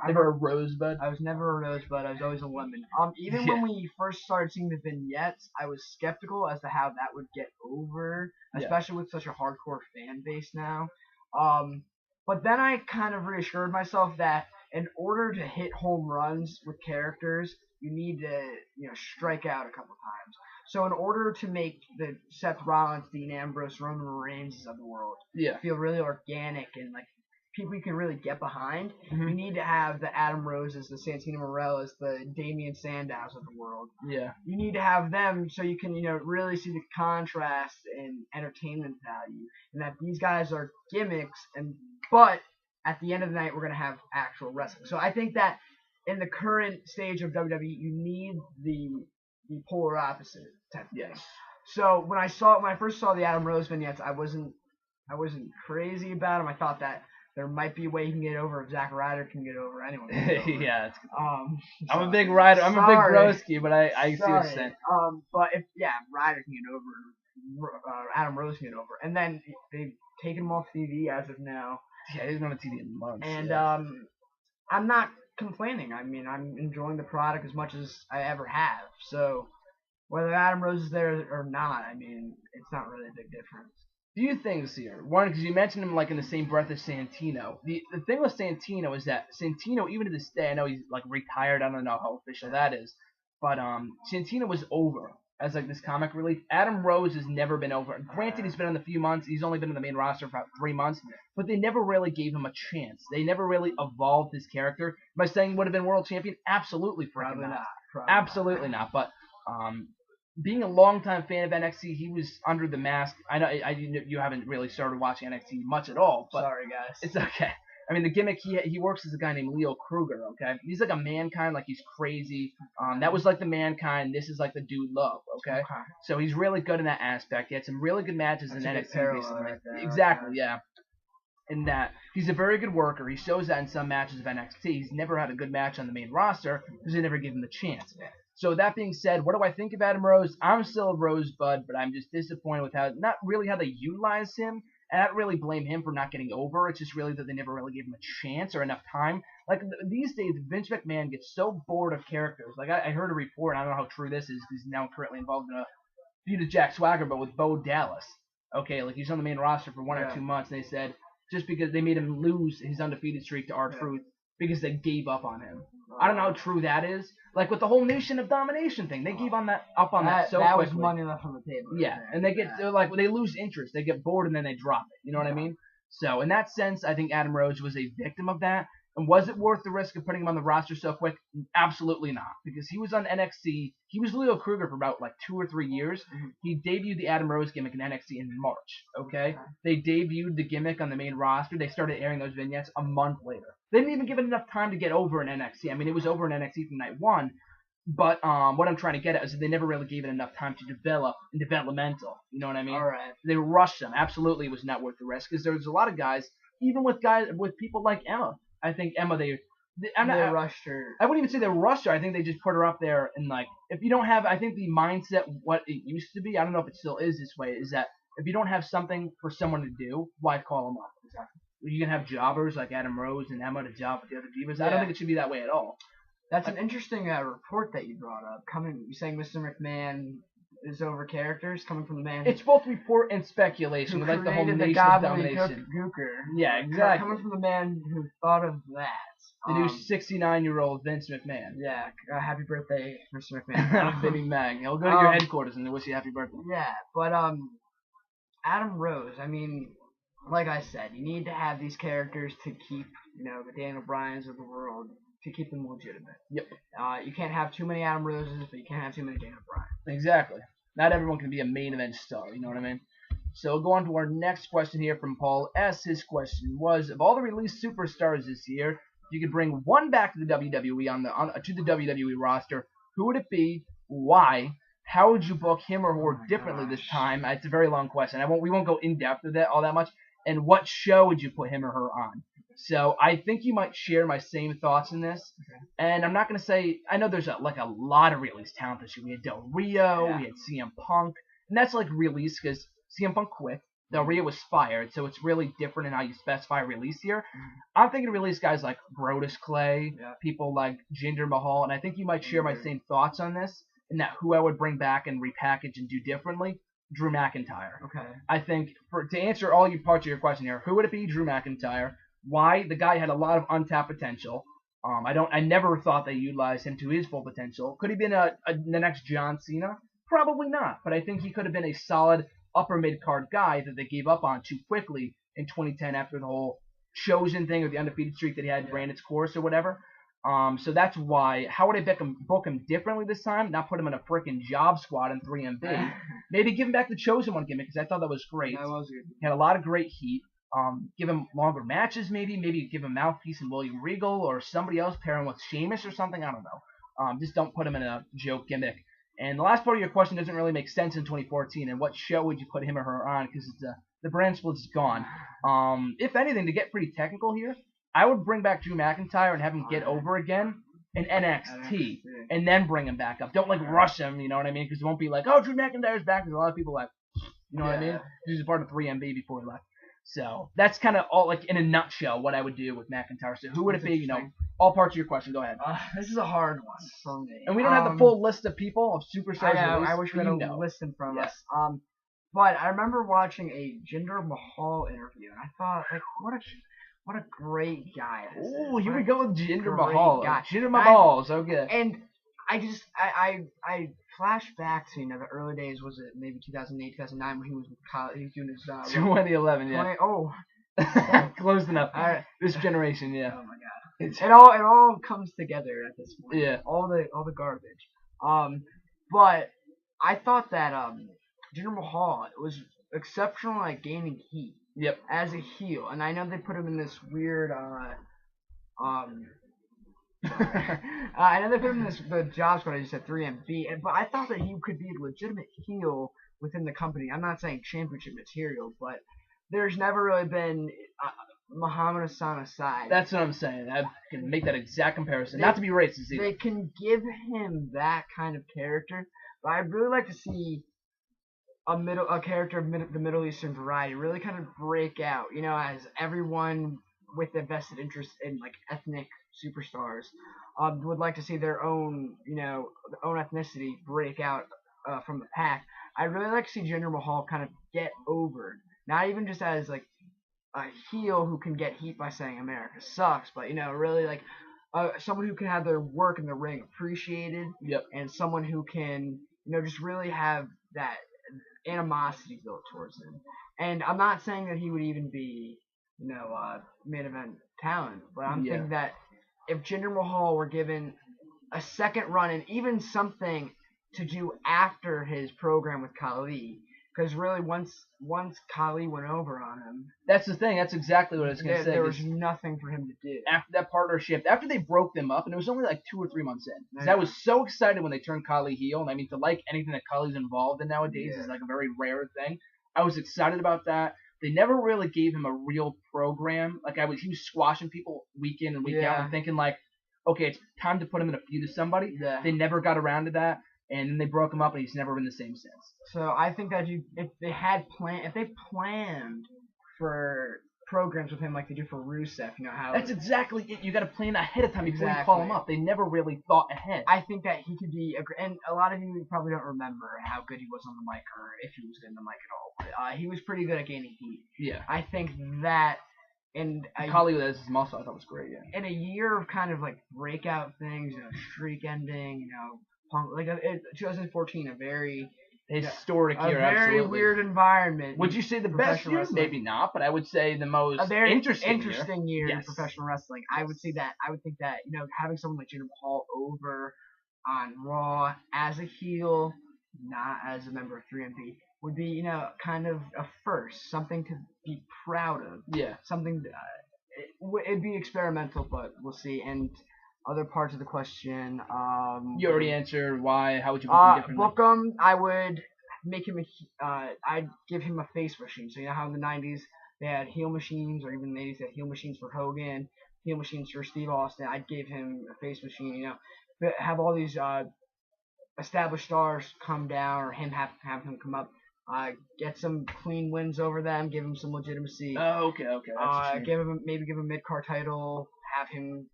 Never a rosebud? I was never a rosebud. I was always a lemon. Even when we first started seeing the vignettes, I was skeptical as to how that would get over, especially with such a hardcore fan base now. But then I kind of reassured myself that in order to hit home runs with characters, you need to strike out a couple times. So in order to make the Seth Rollins, Dean Ambrose, Roman Reigns of the world feel really organic and like people you can really get behind, you need to have the Adam Roses, the Santino Marellas, the Damian Sandows of the world. Yeah. You need to have them so you can really see the contrast and entertainment value, and that these guys are gimmicks, but at the end of the night we're gonna have actual wrestling. So I think that in the current stage of WWE, you need the polar opposite type of thing. So when I first saw the Adam Rose vignettes, I wasn't crazy about him. I thought that there might be a way he can get over if Zack Ryder can get over anyone. Yeah, that's good. I'm a big Ryder. I'm a big broski, but I see what you're saying. But if Ryder can get over, Adam Rose can get over, and then they've taken him off TV as of now. Yeah, he's been on TV in months. And I'm not complaining. I mean, I'm enjoying the product as much as I ever have. So whether Adam Rose is there or not, I mean, it's not really a big difference. Few things here. One, because you mentioned him like in the same breath as Santino. The thing with Santino is that Santino, even to this day, I know he's like retired. I don't know how official that is, but Santino was over as like this comic relief. Adam Rose has never been over. Granted, he's been on a few months. He's only been in the main roster for about 3 months, but they never really gave him a chance. They never really evolved his character. Am I saying he would have been world champion? Absolutely freaking not. Absolutely not. But being a longtime fan of NXT, he was under the mask. I know you haven't really started watching NXT much at all. But sorry, guys. It's okay. I mean, the gimmick, he works as a guy named Leo Kruger, okay? He's like a Mankind, like he's crazy. That was like the Mankind. This is like the Dude Love, okay? So he's really good in that aspect. He had some really good matches in NXT recently. Right there, exactly, yeah. In that, he's a very good worker. He shows that in some matches of NXT. He's never had a good match on the main roster because they never give him the chance. So that being said, what do I think of Adam Rose? I'm still a Rosebud, but I'm just disappointed with not really how they utilize him. And I don't really blame him for not getting over. It's just really that they never really gave him a chance or enough time. Like these days, Vince McMahon gets so bored of characters. Like I heard a report, and I don't know how true this is because he's now currently involved in a feud with Jack Swagger, but with Bo Dallas. Okay, like he's on the main roster for 1 or 2 months, and they said just because they made him lose his undefeated streak to R-Truth because they gave up on him. I don't know how true that is. Like with the whole Nation of Domination thing, they gave up on that so quickly. That was money left on the table. Yeah, and they lose interest. They get bored and then they drop it. You know what I mean? So in that sense, I think Adam Rose was a victim of that. And was it worth the risk of putting him on the roster so quick? Absolutely not, because he was on NXT. He was Leo Kruger for about 2 or 3 years. He debuted the Adam Rose gimmick in NXT in March. Okay, they debuted the gimmick on the main roster. They started airing those vignettes a month later. They didn't even give it enough time to get over in NXT. I mean, it was over in NXT from night 1. But what I'm trying to get at is that they never really gave it enough time to develop and developmental. You know what I mean? All right. They rushed them. Absolutely, it was not worth the risk because there was a lot of guys, even with people like Emma. I think Emma, they rushed her. I wouldn't even say they rushed her. I think they just put her up there and if you don't have, I think the mindset what it used to be, I don't know if it still is this way, is that if you don't have something for someone to do, why call them up? Exactly. You can have jobbers like Adam Rose and Emma to job with the other divas. Yeah. I don't think it should be that way at all. That's an interesting report that you brought up. You saying Mr. McMahon is over characters coming from the man. It's both report and speculation. Who like the whole Nation of Domination. Yeah, exactly. Coming from the man who thought of that. The new 69-year-old Vince McMahon. Yeah, happy birthday, Mr. McMahon. Vinny Mag. He'll go to your headquarters and wish you happy birthday. Yeah, but Adam Rose. I mean, like I said, you need to have these characters to keep, the Daniel Bryans of the world, to keep them legitimate. Yep. You can't have too many Adam Roses, but you can't have too many Daniel Bryans. Exactly. Not everyone can be a main event star. You know what I mean? So we'll go on to our next question here from Paul S. His question was: of all the released superstars this year, if you could bring one back to the WWE to the WWE roster, who would it be? Why? How would you book him or her differently this time? It's a very long question. We won't go in depth with that all that much. And what show would you put him or her on? So I think you might share my same thoughts in this. Okay. And I'm not going to say, I know there's a lot of released talent this year. We had Del Rio, we had CM Punk, and that's release because CM Punk quit. Del Rio was fired, so it's really different in how you specify release here. I'm thinking release guys like Brodus Clay, people like Jinder Mahal, and I think you might share my same thoughts on this, and that who I would bring back and repackage and do differently. Drew McIntyre. Okay. I think to answer all your parts of your question here, who would it be? Drew McIntyre. Why? The guy had a lot of untapped potential. I never thought they utilized him to his full potential. Could he been the next John Cena? Probably not. But I think he could have been a solid upper mid card guy that they gave up on too quickly in 2010 after the whole Chosen thing or the undefeated streak that he had ran its course or whatever. So that's why. How would I book him differently this time? Not put him in a freaking job squad in 3MB. Maybe give him back the Chosen One gimmick because I thought that was great. That was good. He had a lot of great heat. Give him longer matches maybe give him Mouthpiece and William Regal or somebody else, pair him with Sheamus or something. I don't know. Just don't put him in a joke gimmick. And the last part of your question doesn't really make sense in 2014. And what show would you put him or her on? Because the brand split is gone. If anything, to get pretty technical here, I would bring back Drew McIntyre and have him get over again in NXT and then bring him back up. Don't rush him, you know what I mean? Because it won't be like, oh, Drew McIntyre's back. Because a lot of people you know what I mean? He was a part of 3MB before he left. So that's kind of all, in a nutshell, what I would do with McIntyre. So who would it be? All parts of your question. Go ahead. This is a hard one for me. And we don't have the full list of people, of superstars. I wish we had a list in front of us. But I remember watching a Jinder Mahal interview, and I thought, what a great guy. Oh, here we go with Jinder Mahal. Jinder Mahal, so good. And I flash back to the early days. Was it maybe 2008, 2009 when he was with Kyle? He was doing his 2011, yeah. Close enough. All right. This generation, yeah. Oh my God. It all comes together at this point. Yeah. All the garbage. But I thought that Jinder Mahal was exceptional at gaining heat. Yep. As a heel, and I know they put him in this weird I know they put him in the job squad I just said 3MB, but I thought that he could be a legitimate heel within the company. I'm not saying championship material, but there's never really been Muhammad Hassan aside, That's what I'm saying. I can make that exact comparison. Not to be racist either. They can give him that kind of character, but I'd really like to see a character of the Middle Eastern variety really kind of break out. As everyone with a vested interest in like ethnic superstars would like to see their own ethnicity break out from the pack. I'd really like to see Jinder Mahal kind of get over, not even just as like a heel who can get heat by saying America sucks, but really like someone who can have their work in the ring appreciated, and someone who can just really have that animosity built towards him. And I'm not saying that he would even be main event talent, but I'm thinking that if Jinder Mahal were given a second run and even something to do after his program with Khali. Because really, once Khali went over on him, that's the thing. That's exactly what I was going to say. There was nothing for him to do after that partnership. After they broke them up, and it was only like 2 or 3 months in. Because I was so excited when they turned Khali heel, and I mean to like anything that Khali's involved in nowadays is like a very rare thing. I was excited about that. They never really gave him a real program. Like he was squashing people week in and week out, and thinking like, okay, it's time to put him in a feud with somebody. They never got around to that. And then they broke him up, and he's never been the same since. So I think that if they planned for programs with him like they do for Rusev, how that's exactly it. You got to plan ahead of time before you call him up. They never really thought ahead. I think that he could be, and a lot of you probably don't remember how good he was on the mic or if he was in the mic at all. But he was pretty good at gaining heat. Yeah. I think that. And Khali with his muscle, I thought was great. Yeah. In a year of kind of like breakout things, streak ending, like 2014, a very historic year, a very absolutely. weird environment. Would you say the best year? Wrestling. Maybe not, but I would say the most interesting year in professional wrestling. I would say that. I would think that having someone like Jinder Mahal over on Raw as a heel, not as a member of 3MB, would be kind of a first, something to be proud of. Yeah, something. It'd be experimental, but we'll see. And other parts of the question. You already answered why. How would you book him differently? Book him. I would make him I'd give him a face machine. So how in the 90s they had heel machines, or even the 80s they had heel machines for Hogan, heel machines for Steve Austin. I'd give him a face machine. Have all these established stars come down, or have him come up. Get some clean wins over them. Give him some legitimacy. Oh, okay. Give him a mid-card title. Have him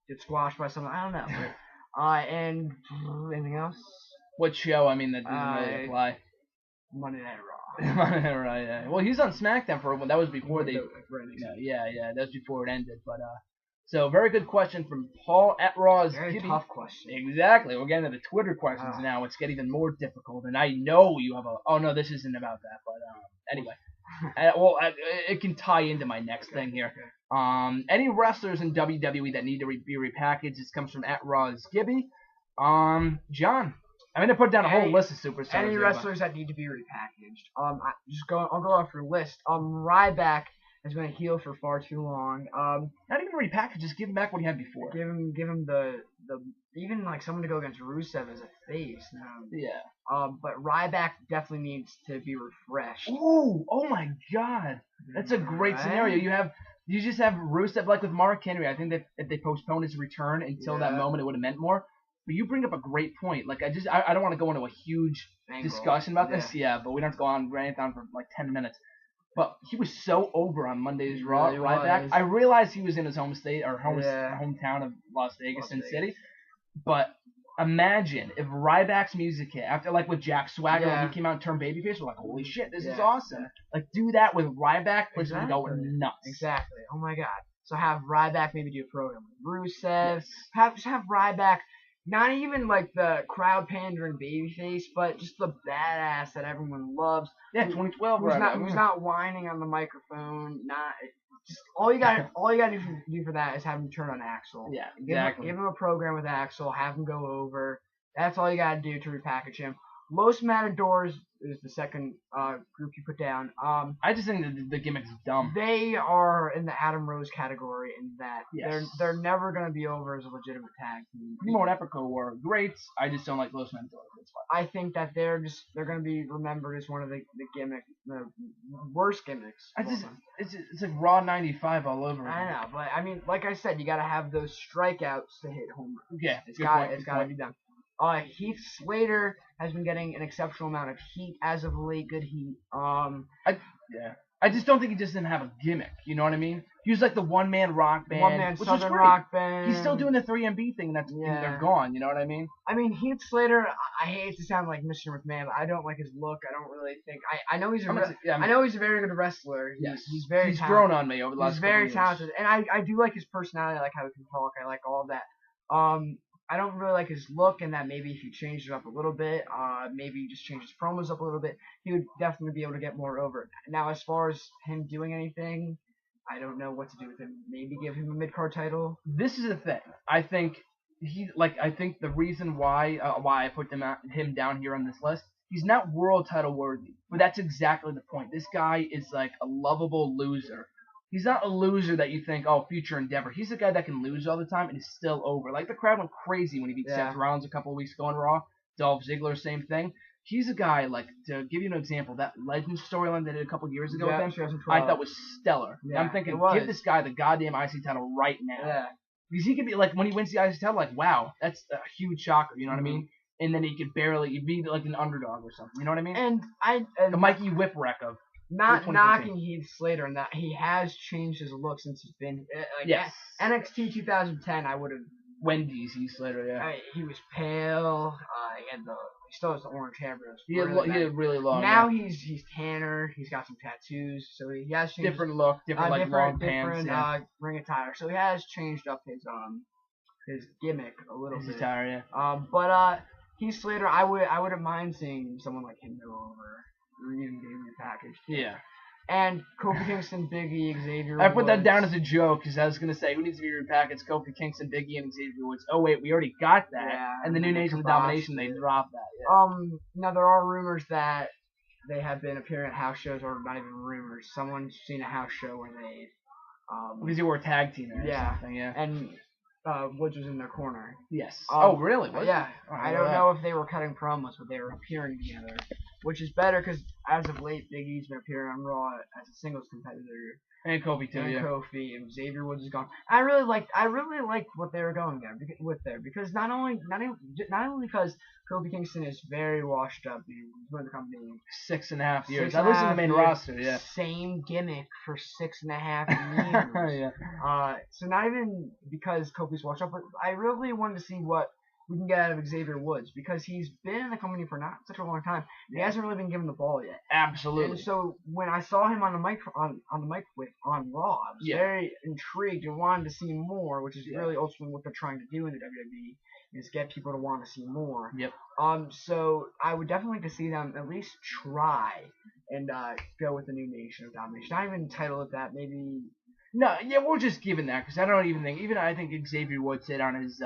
get squashed by someone. I don't know. And anything else? What show? I mean, that doesn't really apply. Monday Night Raw. Monday Night Raw, yeah. Well, he's on SmackDown for that was before they. Yeah, that was before it ended. But so very good question from Paul at Raw's. Very tough question. Exactly. We're getting to the Twitter questions now. It's getting even more difficult, and I know you have a. Oh no, this isn't about that. But anyway, it can tie into my next thing here. Any wrestlers in WWE that need to be repackaged? This comes from at Raw's Gibby. John. I'm gonna put down a whole list of superstars. Any wrestlers that need to be repackaged. I'll go off your list. Ryback has been a heel for far too long. Not even repackaged. Just give him back what he had before. Give him the even like someone to go against Rusev as a face. Yeah. But Ryback definitely needs to be refreshed. Ooh, oh my God, that's a great scenario. You just have Rusev like with Mark Henry. I think that if they postponed his return until that moment, it would have meant more. But you bring up a great point. Like I don't want to go into a huge discussion about this. Yeah, but we don't have to go on rant on for like 10 minutes. But he was so over on Monday's Raw. Ryback. I realized he was in his home state or hometown of Las Vegas, Sin City. But imagine if Ryback's music hit after like with Jack Swagger when he came out and turned babyface. We're like, holy shit, this is awesome. Like do that with Ryback, which is going nuts. Exactly. Oh my God. So have Ryback maybe do a program with Rusev. Just have Ryback. Not even like the crowd pandering babyface, but just the badass that everyone loves. Yeah, 2012. Who's not whining on the microphone. Just all you got to do for that is have him turn on Axel. Yeah, exactly. Give him a program with Axel. Have him go over. That's all you got to do to repackage him. Los Matadors is the second group you put down. I just think the gimmick's dumb. They are in the Adam Rose category in that Yes. they're never going to be over as a legitimate tag team. Primo and Epico were great. I just don't like Los Matadors. I think that they're going to be remembered as one of the worst gimmicks. It's like Raw 95 all over. I know, but I mean, like I said, you got to have those strikeouts to hit home runs. Yeah, it's got to be done. Heath Slater has been getting an exceptional amount of heat as of late. Good heat. I just don't think he just didn't have a gimmick. You know what I mean? He was like the one-man rock band. One-man Southern rock band. He's still doing the 3MB thing, and they're gone. You know what I mean? I mean, Heath Slater, I hate to sound like Mr. McMahon, but I don't like his look. I don't really think. I know he's I know he's a very good wrestler. He's very talented. Grown on me over the last couple years. He's very talented. And I do like his personality. I like how he can talk. I like all of that. I don't really like his look, and that maybe if you changed it up a little bit, maybe just change his promos up a little bit, he would definitely be able to get more over. Now, as far as him doing anything, I don't know what to do with him. Maybe give him a mid-card title. This is the thing. I think the reason why I put him down here on this list, he's not world title worthy, but that's exactly the point. This guy is like a lovable loser. He's not a loser that you think, oh, future endeavor. He's a guy that can lose all the time and is still over. Like, the crowd went crazy when he beat Seth Rollins a couple of weeks ago on Raw. Dolph Ziggler, same thing. He's a guy, like, to give you an example, that Legend storyline they did a couple of years ago with him, I thought was stellar. Yeah, I'm thinking, give this guy the goddamn IC title right now. Yeah. Because he could be, like, when he wins the IC title, like, wow, that's a huge shocker, you know what I mean? And then he could barely be, like, an underdog or something, you know what I mean? And the Mikey Whipwreck of... Not knocking Heath Slater and that he has changed his look since he's been NXT 2010. I would have Wendy's Heath Slater. Yeah, he was pale. He still has the orange hair, but he had really long. Now he's tanner. He's got some tattoos, so he has changed different look, different long pants, ring attire. So he has changed up his gimmick a little bit. Attire, but Heath Slater, I wouldn't mind seeing someone like him go over. Even gave me a package. Yeah. And Kofi Kingston, Big E, Xavier Woods. I put that down as a joke because I was going to say, who needs to be repackaged? Kofi Kingston, Big E, and Xavier Woods. Oh, wait, we already got that. Yeah, and the New Nation of Domination, they dropped that. Yeah. Now, there are rumors that they have been appearing at house shows, or not even rumors. Someone's seen a house show where they... because you were a tag team or something, And Woods was in their corner. Yes. Oh, really? Yeah. I don't know if they were cutting promos, but they were appearing together. Which is better because as of late, Big E's been appearing on Raw as a singles competitor. And Kofi too, Kofi and Xavier Woods is gone. I really liked what they were going there because not only because Kofi Kingston is very washed up. He's been in the company 6.5 years. At least in the main roster, yeah. Same gimmick for 6.5 years. So not even because Kofi's washed up, but I really wanted to see what we can get out of Xavier Woods because he's been in the company for not such a long time. He hasn't really been given the ball yet. Absolutely. And so when I saw him on the mic on Raw, I was very intrigued and wanted to see more, which is really ultimately what they're trying to do in the WWE is get people to want to see more. Yep. So I would definitely like to see them at least try and go with the New Nation of Domination. Not even title it that, maybe. No, yeah, we're just giving that because I don't even think I think Xavier Woods said on his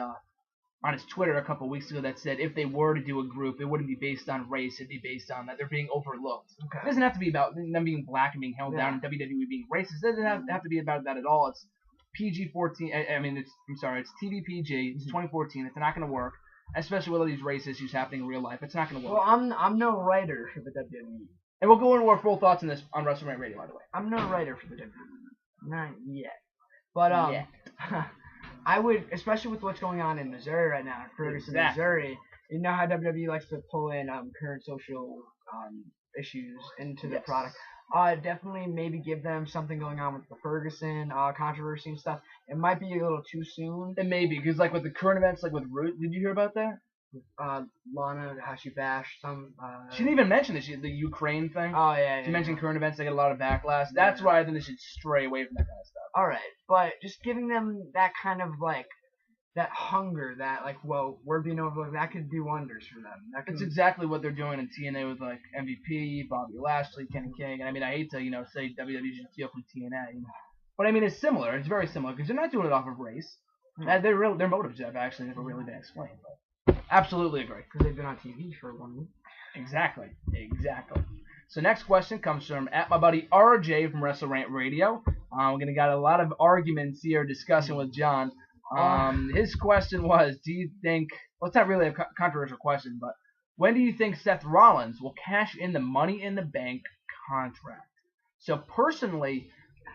Twitter a couple weeks ago that said if they were to do a group, it wouldn't be based on race. It'd be based on that they're being overlooked. Okay. It doesn't have to be about them being black and being held down and WWE being racist. It doesn't have to be about that at all. It's PG-14. I mean, it's TV PG. It's 2014. It's not going to work, especially with all these race issues happening in real life. It's not going to work. Well, I'm no writer for the WWE. And we'll go into our full thoughts on this on WrestleMania Radio, by the way. I'm no writer for the WWE. Not yet. But, I would, especially with what's going on in Missouri right now, Ferguson, Missouri, you know how WWE likes to pull in current social issues into the product. Definitely maybe give them something going on with the Ferguson controversy and stuff. It might be a little too soon. It may be, because like with the current events, like with Root, did you hear about that? Lana, how she bashed some... she didn't even mention this, the Ukraine thing. Oh, yeah. She mentioned current events, they get a lot of backlash. That's why I think they should stray away from that kind of stuff. Alright, but just giving them that kind of, like, that hunger, that, like, well, we're being overlooked, that could do wonders for them. It's exactly what they're doing in TNA with, like, MVP, Bobby Lashley, Kenny King, and I mean, I hate to, say WWE should steal from TNA, but I mean, it's similar, it's very similar, because they're not doing it off of race. Their motives have actually never really been explained, but absolutely agree. Because they've been on TV for 1 week. Exactly. So next question comes from at my buddy RJ from Wrestle Rant Radio. We're gonna got a lot of arguments here discussing with John. His question was, do you think? Well, it's not really a controversial question, but when do you think Seth Rollins will cash in the Money in the Bank contract? So personally,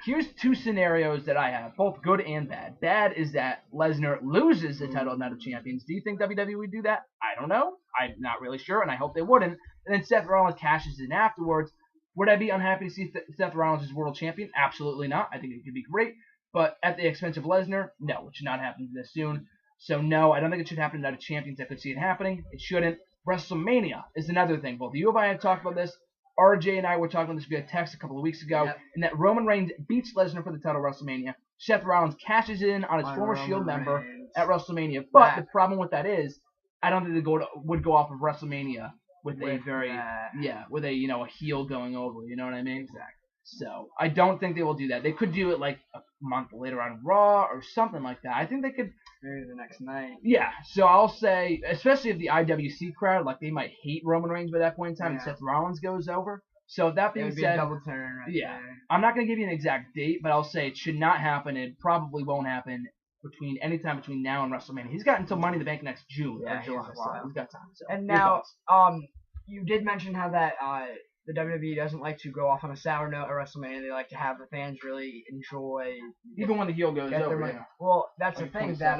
here's two scenarios that I have, both good and bad. Bad is that Lesnar loses the title of Night of Champions. Do you think WWE would do that? I don't know. I'm not really sure, and I hope they wouldn't. And then Seth Rollins cashes in afterwards. Would I be unhappy to see Seth Rollins as world champion? Absolutely not. I think it could be great. But at the expense of Lesnar? No, it should not happen this soon. So no, I don't think it should happen to Night of Champions. I could see it happening. It shouldn't. WrestleMania is another thing. Both you and I have talked about this. RJ and I were talking about this via text a couple of weeks ago, and that Roman Reigns beats Lesnar for the title of WrestleMania. Seth Rollins cashes in on his former Shield member at WrestleMania. But the problem with that is, I don't think they would go off of WrestleMania with a heel going over. You know what I mean? Exactly. So I don't think they will do that. They could do it like a month later on Raw or something like that. I think they could. Maybe the next night. Yeah, so I'll say, especially if the IWC crowd, like they might hate Roman Reigns by that point in time, and Seth Rollins goes over. So that being said, a double turn right there. I'm not going to give you an exact date, but I'll say it should not happen. It probably won't happen anytime between now and WrestleMania. He's got until Money in the Bank next June or July, so he's got time. So. And now, you did mention how that the WWE doesn't like to go off on a sour note at WrestleMania. They like to have the fans really enjoy. Even when the heel goes over. Yeah. Well, that's the thing that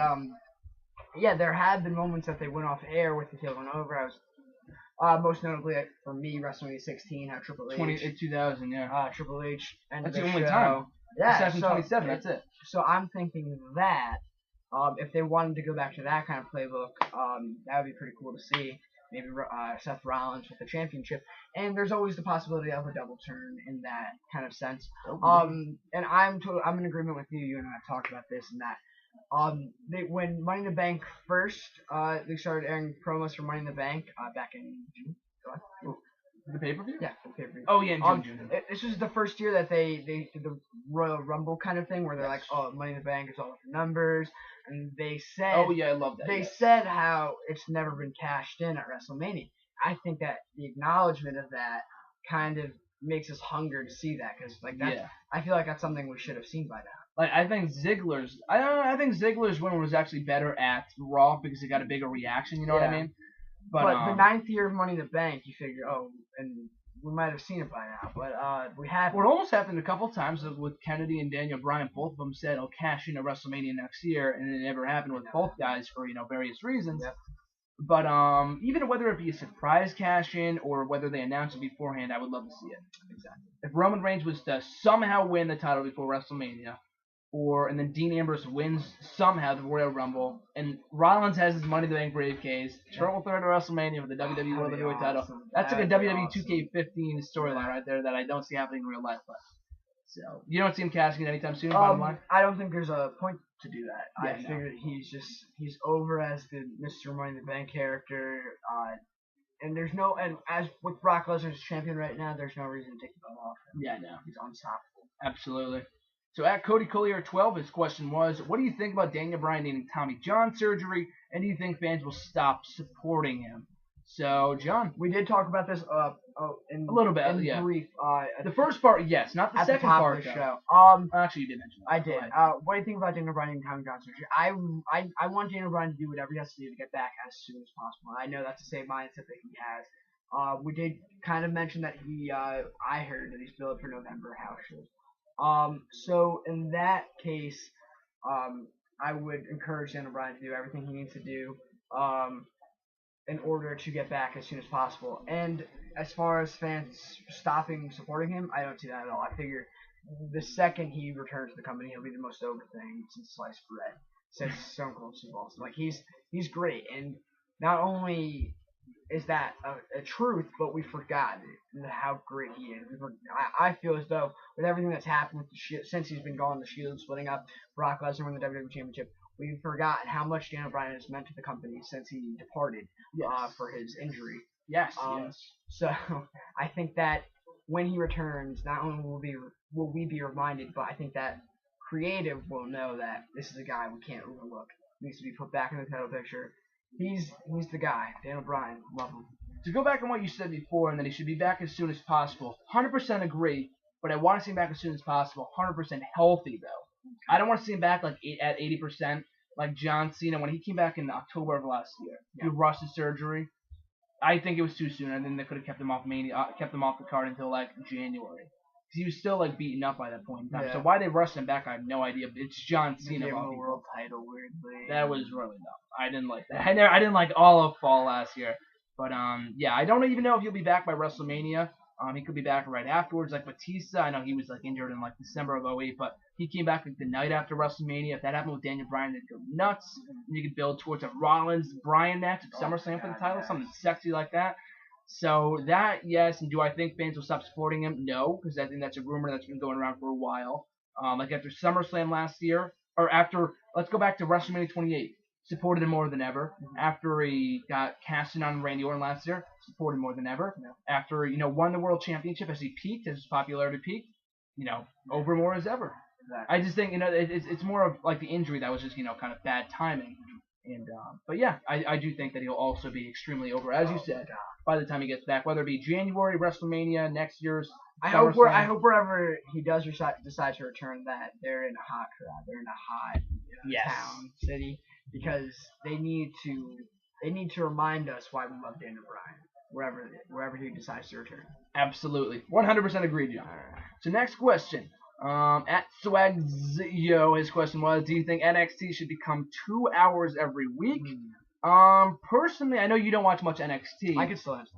there have been moments that they went off air with the heel going over. I was most notably for me WrestleMania 16, how Triple H 2000, yeah. Triple H ended that's the show. only time. Yeah, 2027. That's it. So I'm thinking that if they wanted to go back to that kind of playbook, that would be pretty cool to see. Maybe Seth Rollins with the championship, and there's always the possibility of a double turn in that kind of sense. And I'm in agreement with you. You and I have talked about this and that. When Money in the Bank first, they started airing promos for Money in the Bank back in June. The pay-per-view? Yeah, the pay-per-view. Oh, yeah, in June. This was the first year that they did the Royal Rumble kind of thing, where they're like, oh, Money in the Bank is all the numbers, and they said, oh yeah, I love that. They said how it's never been cashed in at WrestleMania. I think that the acknowledgement of that kind of makes us hunger to see that, because I feel like that's something we should have seen by now. Like I think Ziggler's win was actually better at Raw because it got a bigger reaction. You know what I mean? But the 9th year of Money in the Bank, you figure, and we might have seen it by now, but we haven't. Well, it almost happened a couple times with Kennedy and Daniel Bryan. Both of them said, "I'll cash in at WrestleMania next year," and it never happened with both guys for various reasons. Yep. But even whether it be a surprise cash in or whether they announce it beforehand, I would love to see it. Exactly. If Roman Reigns was to somehow win the title before WrestleMania, and then Dean Ambrose wins somehow the Royal Rumble, and Rollins has his Money in the Bank briefcase, Triple Threat at WrestleMania with the WWE World Heavyweight title. That's like a WWE 2K15 storyline right there that I don't see happening in real life. But so you don't see him cashing it anytime soon. Bottom line. I don't think there's a point to do that. Yeah, I figured he's over as the Mr. Money in the Bank character. And as with Brock Lesnar's champion right now, there's no reason to take the belt off him. Yeah, no. He's unstoppable. Absolutely. So at Cody Collier 12, his question was, what do you think about Daniel Bryan needing Tommy John surgery, and do you think fans will stop supporting him? So, John. We did talk about this in a little bit, in brief. The first part, yes, not the second part of the show. Actually, you did mention that. I did. What do you think about Daniel Bryan needing Tommy John surgery? I want Daniel Bryan to do whatever he has to do to get back as soon as possible. I know that's the same mindset that he has. We did kind of mention that I heard that he's billed for November house shows. So in that case, I would encourage Daniel Bryan to do everything he needs to do, in order to get back as soon as possible. And as far as fans stopping supporting him, I don't see that at all. I figure the second he returns to the company, he'll be the most over thing since sliced bread, since Stone Cold Steve Austin. Like he's great, and not only is that a truth, but we've forgotten how great he is. I feel as though with everything that's happened with the Shield, since he's been gone, the Shield splitting up, Brock Lesnar winning the WWE Championship, we've forgotten how much Daniel Bryan has meant to the company since he departed for his injury. Yes. So I think that when he returns, not only will we be reminded, but I think that creative will know that this is a guy we can't overlook. He needs to be put back in the title picture. He's the guy, Daniel Bryan. Love him. to go back on what you said before, and that he should be back as soon as possible. 100% agree, but I want to see him back as soon as possible. 100% healthy though. I don't want to see him back like at 80%, like John Cena when he came back in October of last year. He rushed his surgery. I think it was too soon. I think they could have kept him off the card until like January. He was still like beaten up by that point in time. Yeah. So why they rushed him back, I have no idea. It's John Cena. Gave him a world title weirdly. That was really dumb. I didn't like that. I didn't like all of fall last year. But yeah, I don't even know if he'll be back by WrestleMania. He could be back right afterwards, like Batista. I know he was like injured in like December of 2008, but he came back like the night after WrestleMania. If that happened with Daniel Bryan, they'd go nuts. And you could build towards a Rollins Bryan match at SummerSlam for the title, something sexy like that. So that, yes. And do I think fans will stop supporting him? No, because I think that's a rumor that's been going around for a while. Like after SummerSlam last year, or after, let's go back to WrestleMania 28. Supported him more than ever. After he got cast in on Randy Orton last year, supported more than ever. After, won the World Championship as he peaked, as his popularity peaked, over more as ever. Exactly. I just think, it's more of like the injury that was just, kind of bad timing. And but yeah, I do think that he'll also be extremely over, as you said, by the time he gets back, whether it be January, WrestleMania, next year's. I hope wherever he does decide to return, that they're in a hot crowd, they're in a hot town, city, because they need to remind us why we love Daniel Bryan, wherever he decides to return. Absolutely, 100% agreed, John. Right. So next question. At Swagzio, his question was, do you think NXT should become 2 hours every week? Personally, I know you don't watch much NXT. I can still answer.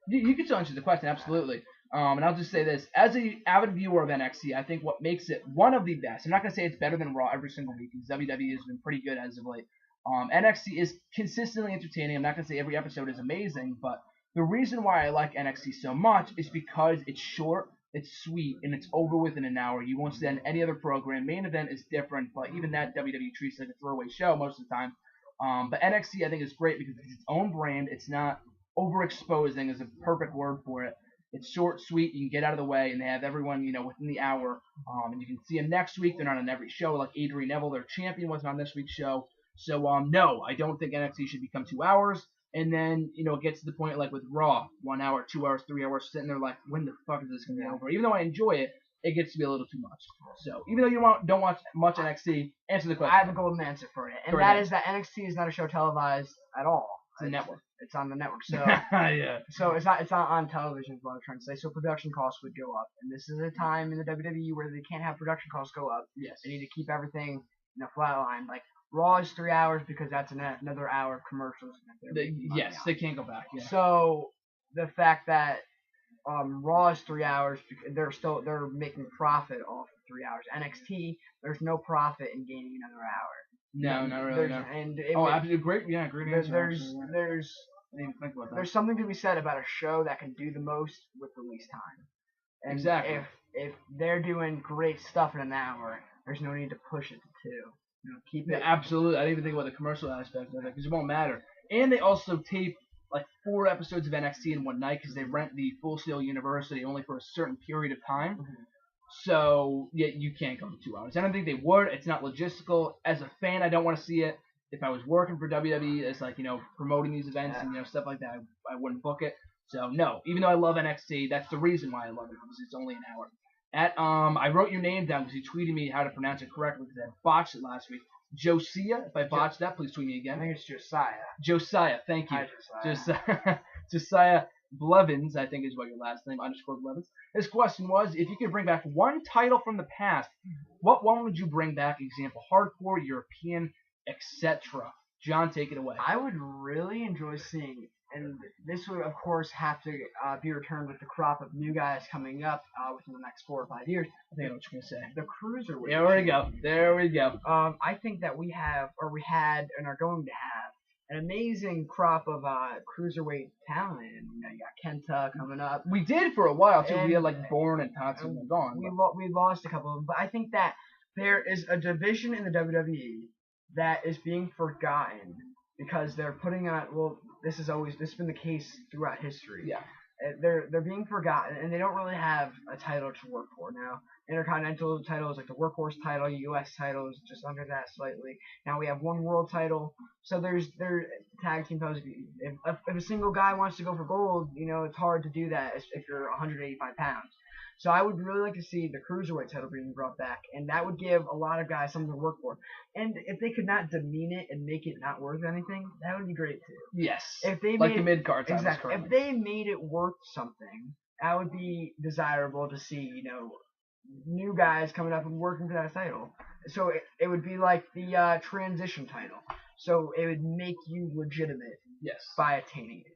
You can still answer the question, absolutely. And I'll just say this. As an avid viewer of NXT, I think what makes it one of the best, I'm not going to say it's better than Raw every single week, because WWE has been pretty good as of late. NXT is consistently entertaining. I'm not going to say every episode is amazing, but the reason why I like NXT so much is because it's short, it's sweet, and it's over within an hour. You won't see that in any other program. Main event is different, but even that WWE treats it like a throwaway show most of the time. But NXT I think is great because it's its own brand. It's not overexposing is a perfect word for it. It's short, sweet, you can get out of the way, and they have everyone, within the hour. And you can see them next week. They're not on every show, like Adrian Neville, their champion, wasn't on this week's show. So, no, I don't think NXT should become 2 hours. And then, it gets to the point like with Raw, 1 hour, 2 hours, 3 hours, sitting there like, when the fuck is this going to be over? Even though I enjoy it, it gets to be a little too much. So, even though you don't watch much NXT, answer the question. I have a golden answer for it, and that is that NXT is not a show televised at all. It's a network. It's on the network, so yeah. So it's not on television, is what I'm trying to say. So production costs would go up, and this is a time in the WWE where they can't have production costs go up. Yes. They need to keep everything flat line. Like Raw is 3 hours because that's another hour of commercials. Yes, they can't go back. Yeah. So the fact that Raw is 3 hours, they're making profit off of 3 hours. NXT, there's no profit in gaining another hour. No, not really. No. And absolutely great. Yeah, great answer. I didn't even think about that. There's something to be said about a show that can do the most with the least time. And exactly. If they're doing great stuff in an hour, there's no need to push it to 2. Keep it. Yeah, absolutely. I didn't even think about the commercial aspect of it because it won't matter. And they also tape like 4 episodes of NXT in one night because they rent the Full Sail University only for a certain period of time. Mm-hmm. So, yeah, you can't go to 2 hours. I don't think they would. It's not logistical. As a fan, I don't want to see it. If I was working for WWE as, like, promoting these events and, stuff like that, I wouldn't book it. So, no. Even though I love NXT, that's the reason why I love it, because it's only an hour. I wrote your name down because you tweeted me how to pronounce it correctly because I botched it last week. Josiah, if I botched that, please tweet me again. I think it's Josiah. Josiah, thank you. Hi, Josiah. Josiah Blevins, I think is what your last name, _Blevins. His question was, if you could bring back one title from the past, what one would you bring back? Example, hardcore, European, etc. John, take it away. I would really enjoy seeing, and this would, of course, have to be returned with the crop of new guys coming up within the next 4 or 5 years. I think I know what you're going to say. The Cruiserweight. There we go. I think that we had, and are going to have, an amazing crop of Cruiserweight talent. You got Kenta coming up. We did for a while, too. We had, Bourne and Tatsu gone. We lost a couple of them, but I think that there is a division in the WWE that is being forgotten because they're putting on, this has been the case throughout history. Yeah. they're being forgotten, and they don't really have a title to work for now. Intercontinental title is like the workhorse title. U.S. title is just under that slightly. Now we have one world title. So there's tag team titles. If a single guy wants to go for gold, it's hard to do that if you're 185 pounds. So I would really like to see the cruiserweight title being brought back, and that would give a lot of guys something to work for. And if they could not demean it and make it not worth anything, that would be great too. Yes. If they like made the mid card titles. exactly, if they made it worth something, that would be desirable to see. New guys coming up and working for that title. So it would be like the transition title. So it would make you legitimate. Yes. By attaining it.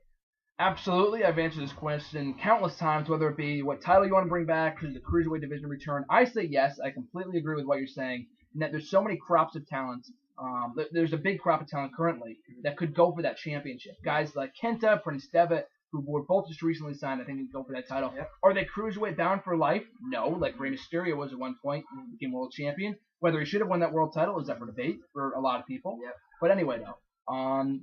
Absolutely. I've answered this question countless times, whether it be what title you want to bring back, should the cruiserweight division return. I say yes. I completely agree with what you're saying. And that there's so many crops of talent. There's a big crop of talent currently that could go for that championship. Guys like Kenta, Prince Devitt, who were both just recently signed, I think can go for that title. Yep. Are they cruiserweight bound for life? No. Like Rey Mysterio was at one point, became world champion. Whether he should have won that world title is up for debate for a lot of people. Yep. But anyway, though.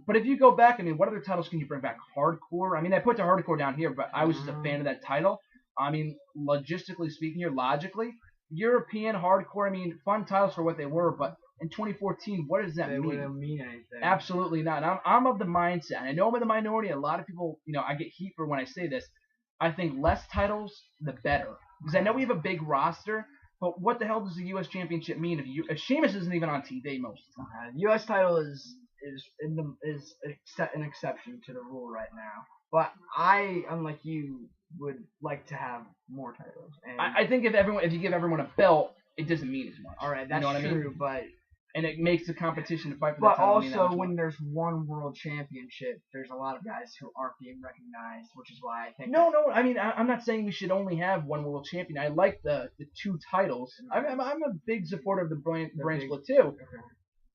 But if you go back, what other titles can you bring back? Hardcore? I put the Hardcore down here, but I was just a fan of that title. Logistically speaking here, logically, European Hardcore, fun titles for what they were, but in 2014, what does that mean? They wouldn't mean anything. Absolutely not. I'm of the mindset, and I know I'm in the minority. A lot of people, I get heat for when I say this. I think less titles, the better. Because I know we have a big roster, but what the hell does the U.S. Championship mean if Sheamus isn't even on TV most of the time? U.S. title is an exception to the rule right now. But I, unlike you, would like to have more titles. And I think if you give everyone a belt, it doesn't mean as much. All right, that's true, but and it makes the competition to fight for the title. But also, when there's one world championship, there's a lot of guys who aren't being recognized, which is why I think. No. I'm not saying we should only have one world champion. I like the two titles. I'm a big supporter of the brand split too. Okay.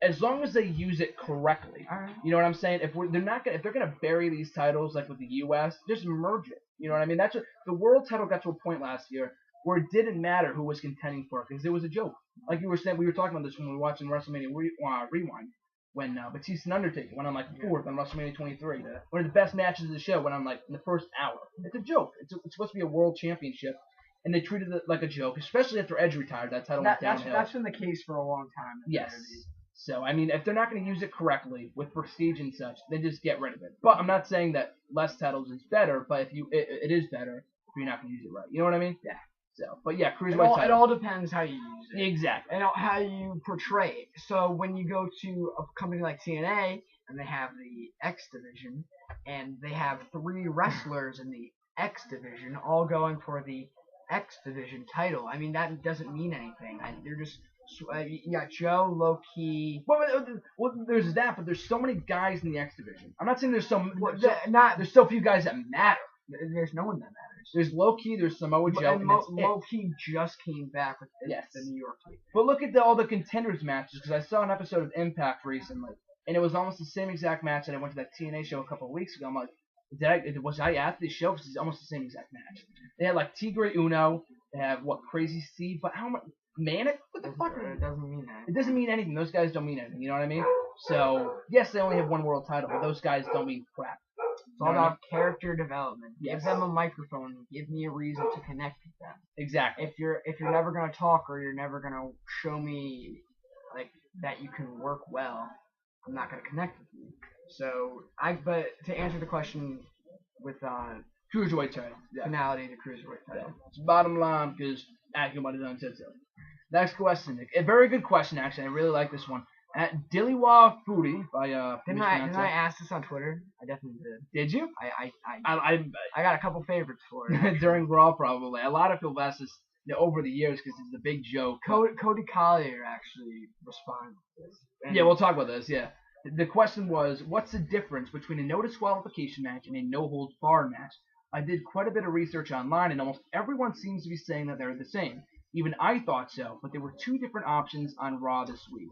As long as they use it correctly. All right. You know what I'm saying? If they're gonna bury these titles like with the U.S., just merge it. You know what I mean? That's what the world title got to a point last year where it didn't matter who was contending for it because it was a joke. Like you were saying, we were talking about this when we were watching WrestleMania Rewind when Batista and Undertaker went on like fourth on WrestleMania 23. Yeah. One of the best matches of the show went on like in the first hour. It's a joke. It's supposed to be a world championship. And they treated it like a joke, especially after Edge retired. That title went downhill. That's been the case for a long time. Yes. So, if they're not going to use it correctly with prestige and such, then just get rid of it. But I'm not saying that less titles is better, but it is better if you're not going to use it right. You know what I mean? Yeah. So, but yeah, cruiserweight title. It all depends how you use it. Exactly. And how you portray it. So when you go to a company like TNA, and they have the X division, and they have 3 wrestlers in the X division, all going for the X division title. That doesn't mean anything. They're just... you got Joe, low-key... Well, there's that, but there's so many guys in the X division. I'm not saying there's there's so few guys that matter. There's no one that matters. There's low-key, there's Samoa Joe, and low-key just came back with the New York League. But look at all the contenders matches, because I saw an episode of Impact recently, and it was almost the same exact match that I went to that TNA show a couple of weeks ago. I'm like, was I at this show? Because it's almost the same exact match. They had like Tigre Uno, they have Crazy Steve, but how much... Manic? What the fuck? It doesn't mean anything. It doesn't mean anything. Those guys don't mean anything. You know what I mean? So, yes, they only have one world title, but those guys don't mean crap. It's all about character development. Yes. Give them a microphone. Give me a reason to connect with them. Exactly. If you're never gonna talk or you're never gonna show me like that you can work well, I'm not gonna connect with you. So but to answer the question with cruiserweight title. Finality to cruiserweight title. Yeah. It's bottom line because Akumada done said so. Next question, Nick. A very good question, actually. I really like this one. At Dilliwa Foodie by Didn't I ask this on Twitter? I definitely did. Did you? I got a couple favorites for it. During Raw, probably. A lot of people have asked this over the years because it's a big joke. Cody Collier actually responded to this. Yeah, we'll talk about this. Yeah. The question was, what's the difference between a no disqualification match and a no holds barred match? I did quite a bit of research online, and almost everyone seems to be saying that they're the same. Even I thought so, but there were 2 different options on Raw this week.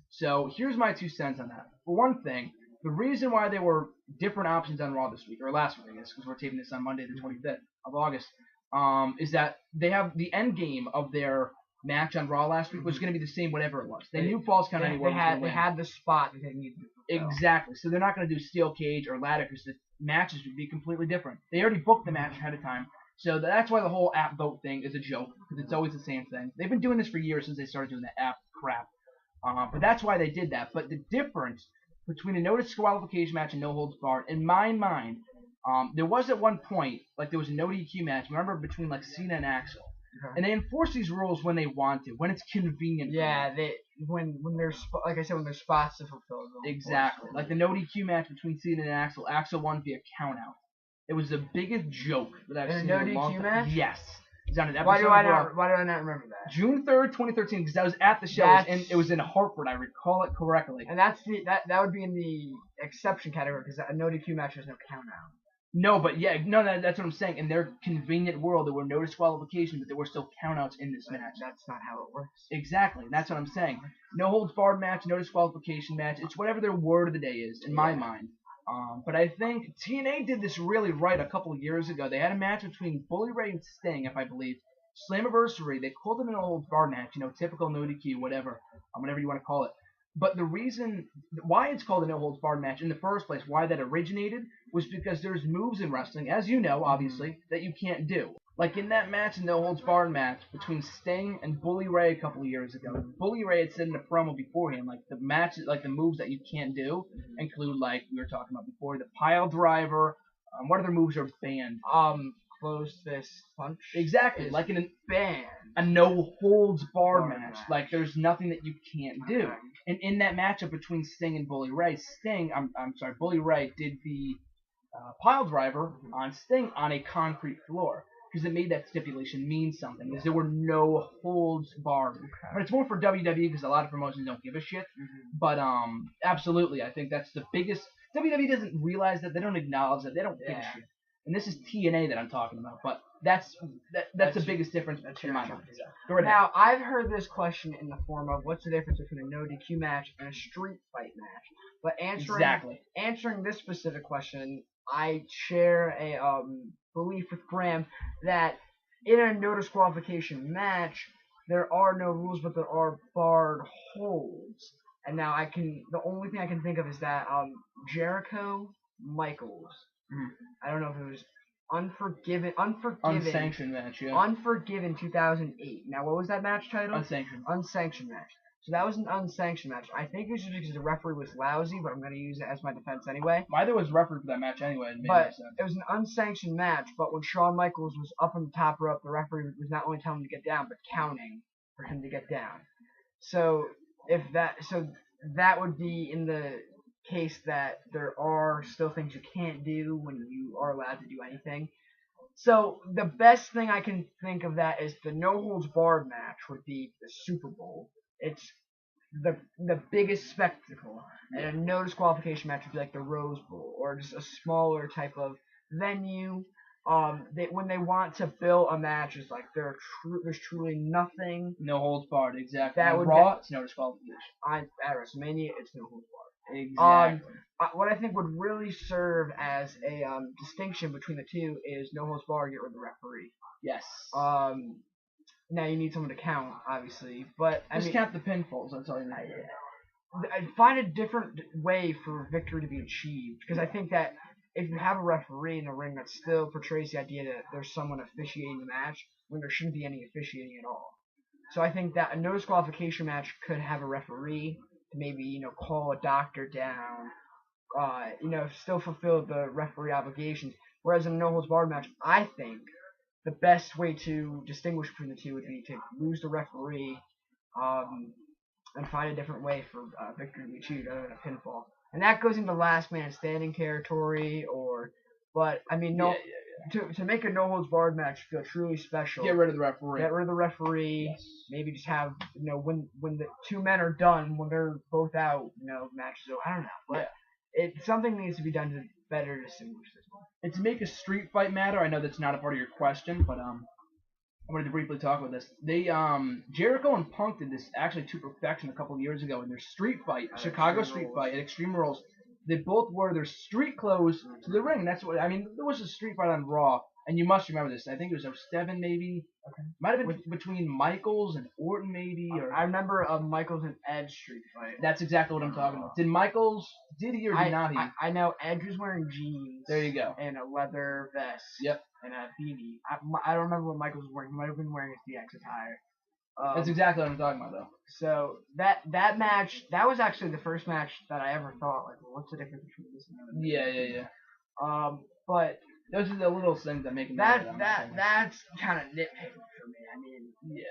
So here's my 2 cents on that. For one thing, the reason why there were different options on Raw this week, or last week, I guess, because we're taping this on Monday the 25th of August, is that they have the end game of their match on Raw last week was going to be the same, whatever it was. They knew Falls Count Anywhere was going to win. They had the spot that they needed to fulfill. Exactly. So they're not going to do steel cage or ladder because the matches would be completely different. They already booked the match ahead of time. So that's why the whole app vote thing is a joke, because it's always the same thing. They've been doing this for years since they started doing that app crap. But that's why they did that. But the difference between a no disqualification match and no holds barred, in my mind, there was at one point, like there was a no DQ match, remember, between like Cena and Axel. And they enforce these rules when they want to, when it's convenient. Yeah, when there's, like I said, when there's spots to fulfill them. Exactly. Like the no DQ match between Cena and Axel. Axel won via countout. It was the biggest joke that I've seen in a long time. No DQ match? Yes. It's on an episode. Why do I not remember that? June 3rd, 2013, because I was at the show, and it was in Hartford. I recall it correctly. And that would be in the exception category, because a no DQ match has no countout. No, but yeah, that's what I'm saying. In their convenient world, there were no disqualification, but there were still countouts in this match. That's not how it works. Exactly. That's what I'm saying. No holds barred match, no disqualification match. It's whatever their word of the day is, in my mind. But I think TNA did this really right a couple of years ago. They had a match between Bully Ray and Sting, if I believe. Slammiversary. They called it an holds barred match, typical no DQ, whatever you want to call it. But the reason why it's called a no holds barred match in the first place, why that originated, was because there's moves in wrestling, as you know, obviously, that you can't do. Like in that match, the no holds barred match between Sting and Bully Ray a couple of years ago. Bully Ray had said in a promo beforehand, like the matches, like the moves that you can't do include, like we were talking about before, the pile driver. What other moves are banned? Closed fist punch. Exactly, like in a no holds barred match. Like there's nothing that you can't do. And in that matchup between Sting and Bully Ray, Bully Ray did the pile driver on Sting on a concrete floor, because it made that stipulation mean something, because there were no holds barred. But it's more for WWE, because a lot of promotions don't give a shit. But absolutely, I think that's the biggest. WWE doesn't realize that. They don't acknowledge that. They don't give a shit. And this is TNA that I'm talking about, but that's the biggest difference in my mind. Now, I've heard this question in the form of, what's the difference between a no DQ match and a street fight match? But answering this specific question, I share a belief with Graham that in a no disqualification match, there are no rules, but there are barred holds. And now the only thing I can think of is that Jericho Michaels. I don't know if it was Unforgiven. Unsanctioned match, yeah. Unforgiven 2008. Now, what was that match title? Unsanctioned match. So that was an unsanctioned match. I think it was just because the referee was lousy, but I'm going to use it as my defense anyway. Neither was referee for that match anyway. It was an unsanctioned match, but when Shawn Michaels was up on the top rope, the referee was not only telling him to get down, but counting for him to get down. So that would be in the case that there are still things you can't do when you are allowed to do anything. So the best thing I can think of that is the no holds barred match would be the Super Bowl. It's the biggest spectacle, and a no disqualification match would be like the Rose Bowl, or just a smaller type of venue. When they want to bill a match, it's like there's truly nothing. No holds barred, exactly. That would Raw, it's no disqualification. At WrestleMania, it's no holds barred. Exactly. What I think would really serve as a distinction between the two is no holds barred, get rid of the referee. Yes. Now you need someone to count, obviously, but just count the pinfalls. That's all you need. I'd find a different way for victory to be achieved, because I think that if you have a referee in the ring that still portrays the idea that there's someone officiating the match when there shouldn't be any officiating at all. So I think that a no disqualification match could have a referee to maybe call a doctor down, still fulfill the referee obligations. Whereas in a no holds barred match, I think the best way to distinguish between the two would be to lose the referee, and find a different way for victory to be achieved other than a pinfall. And that goes into last man standing territory, to make a no holds barred match feel truly special. Get rid of the referee. Yes. Maybe just have when the two men are done, when they're both out, matches over. I don't know, but something needs to be done to better distinguish this one. And to make a street fight matter, I know that's not a part of your question, but I wanted to briefly talk about this. They Jericho and Punk did this actually to perfection a couple of years ago in their street fight, Chicago street fight at Extreme Rules. They both wore their street clothes to the ring. That's what there was a street fight on Raw And you must remember this. I think it was 07 maybe. Okay. Might have been between Michaels and Orton maybe. Or I remember a Michaels and Edge street fight. That's exactly what I'm talking about. Did Michaels, did he or did not he? I know Edge was wearing jeans. There you go. And a leather vest. Yep. And a beanie. I don't remember what Michaels was wearing. He might have been wearing his DX attire. That's exactly what I'm talking about, though. So that match, that was actually the first match that I ever thought, like, what's the difference between this and that? Yeah. But those are the little things that make it. That's kind of nitpicking for me. I mean, yeah.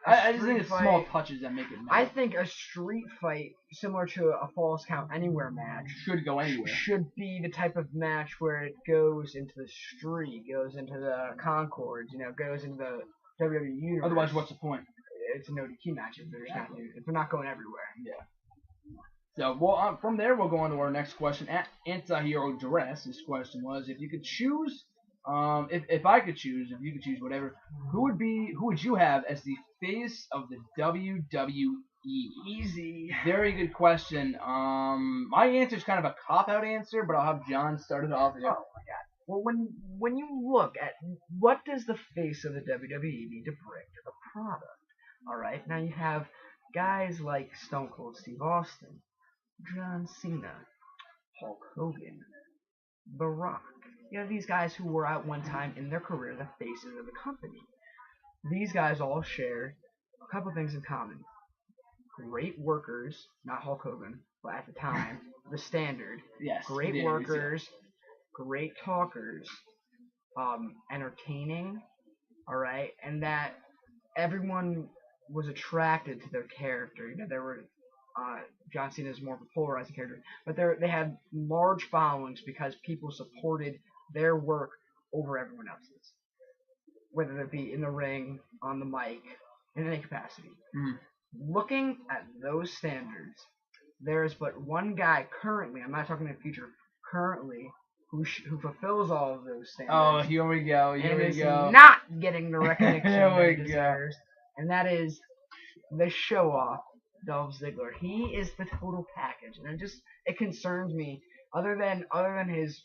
I just think it's small touches that make it matter. I think a street fight, similar to a Falls Count Anywhere match, should go anywhere. Should be the type of match where it goes into the street, goes into the concords, goes into the WWE universe. Otherwise, what's the point? It's a no DQ match if they're not going everywhere. Yeah. So, well, from there we'll go on to our next question. At Antihero Dress, his question was, if you could choose, if I could choose, if you could choose whatever, who would you have as the face of the WWE? Easy. Very good question. My answer is kind of a cop-out answer, but I'll have John start it off. Oh my God. Well, when you look at what does the face of the WWE need to bring to the product, all right? Now you have guys like Stone Cold Steve Austin, John Cena, Hulk Hogan, The Rock. You have these guys who were at one time in their career the faces of the company. These guys all share a couple things in common. Great workers, not Hulk Hogan, but at the time, the standard. Yes. Great workers. Great talkers, entertaining, all right, and that everyone was attracted to their character. There were John Cena is more of a polarizing character, but they had large followings because people supported their work over everyone else's, whether it be in the ring, on the mic, in any capacity. Looking at those standards, there is but one guy currently. I'm not talking in the future. Currently. Who fulfills all of those standards. Oh, here we go. Here we go. Not getting the recognition here he deserves. And that is the show-off, Dolph Ziggler. He is the total package. And it concerns me, other than his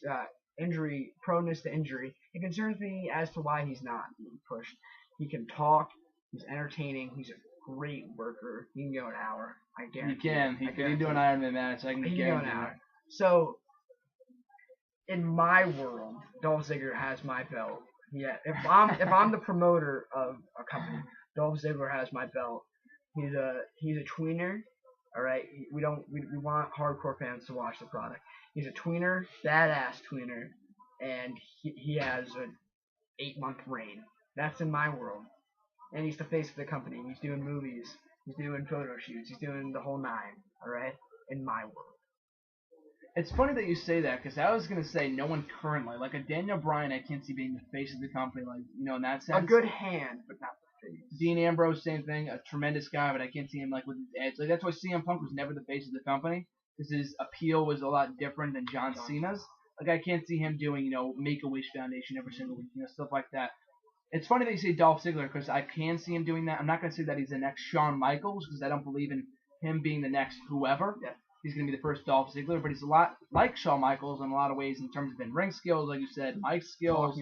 proneness to injury, it concerns me as to why he's not being pushed. He can talk, he's entertaining, he's a great worker. He can go an hour. I guarantee. He can do an Iron Man match. I can guarantee go an hour. So in my world, Dolph Ziggler has my belt. Yeah, if I'm the promoter of a company, Dolph Ziggler has my belt. He's a tweener. All right, we want hardcore fans to watch the product. He's a tweener, badass tweener, and he has an 8-month reign. That's in my world, and he's the face of the company. He's doing movies, he's doing photo shoots, he's doing the whole nine. All right, in my world. It's funny that you say that, because I was going to say no one currently. Like a Daniel Bryan, I can't see being the face of the company, like, in that sense. A good hand, but not the face. Dean Ambrose, same thing. A tremendous guy, but I can't see him, like, with his edge. Like, that's why CM Punk was never the face of the company, because his appeal was a lot different than John Cena's. Like, I can't see him doing, Make-A-Wish Foundation every single week, stuff like that. It's funny that you say Dolph Ziggler, because I can see him doing that. I'm not going to say that he's the next Shawn Michaels, because I don't believe in him being the next whoever. Yeah. He's going to be the first Dolph Ziggler, but he's a lot like Shawn Michaels in a lot of ways in terms of in-ring skills, like you said, mic skills,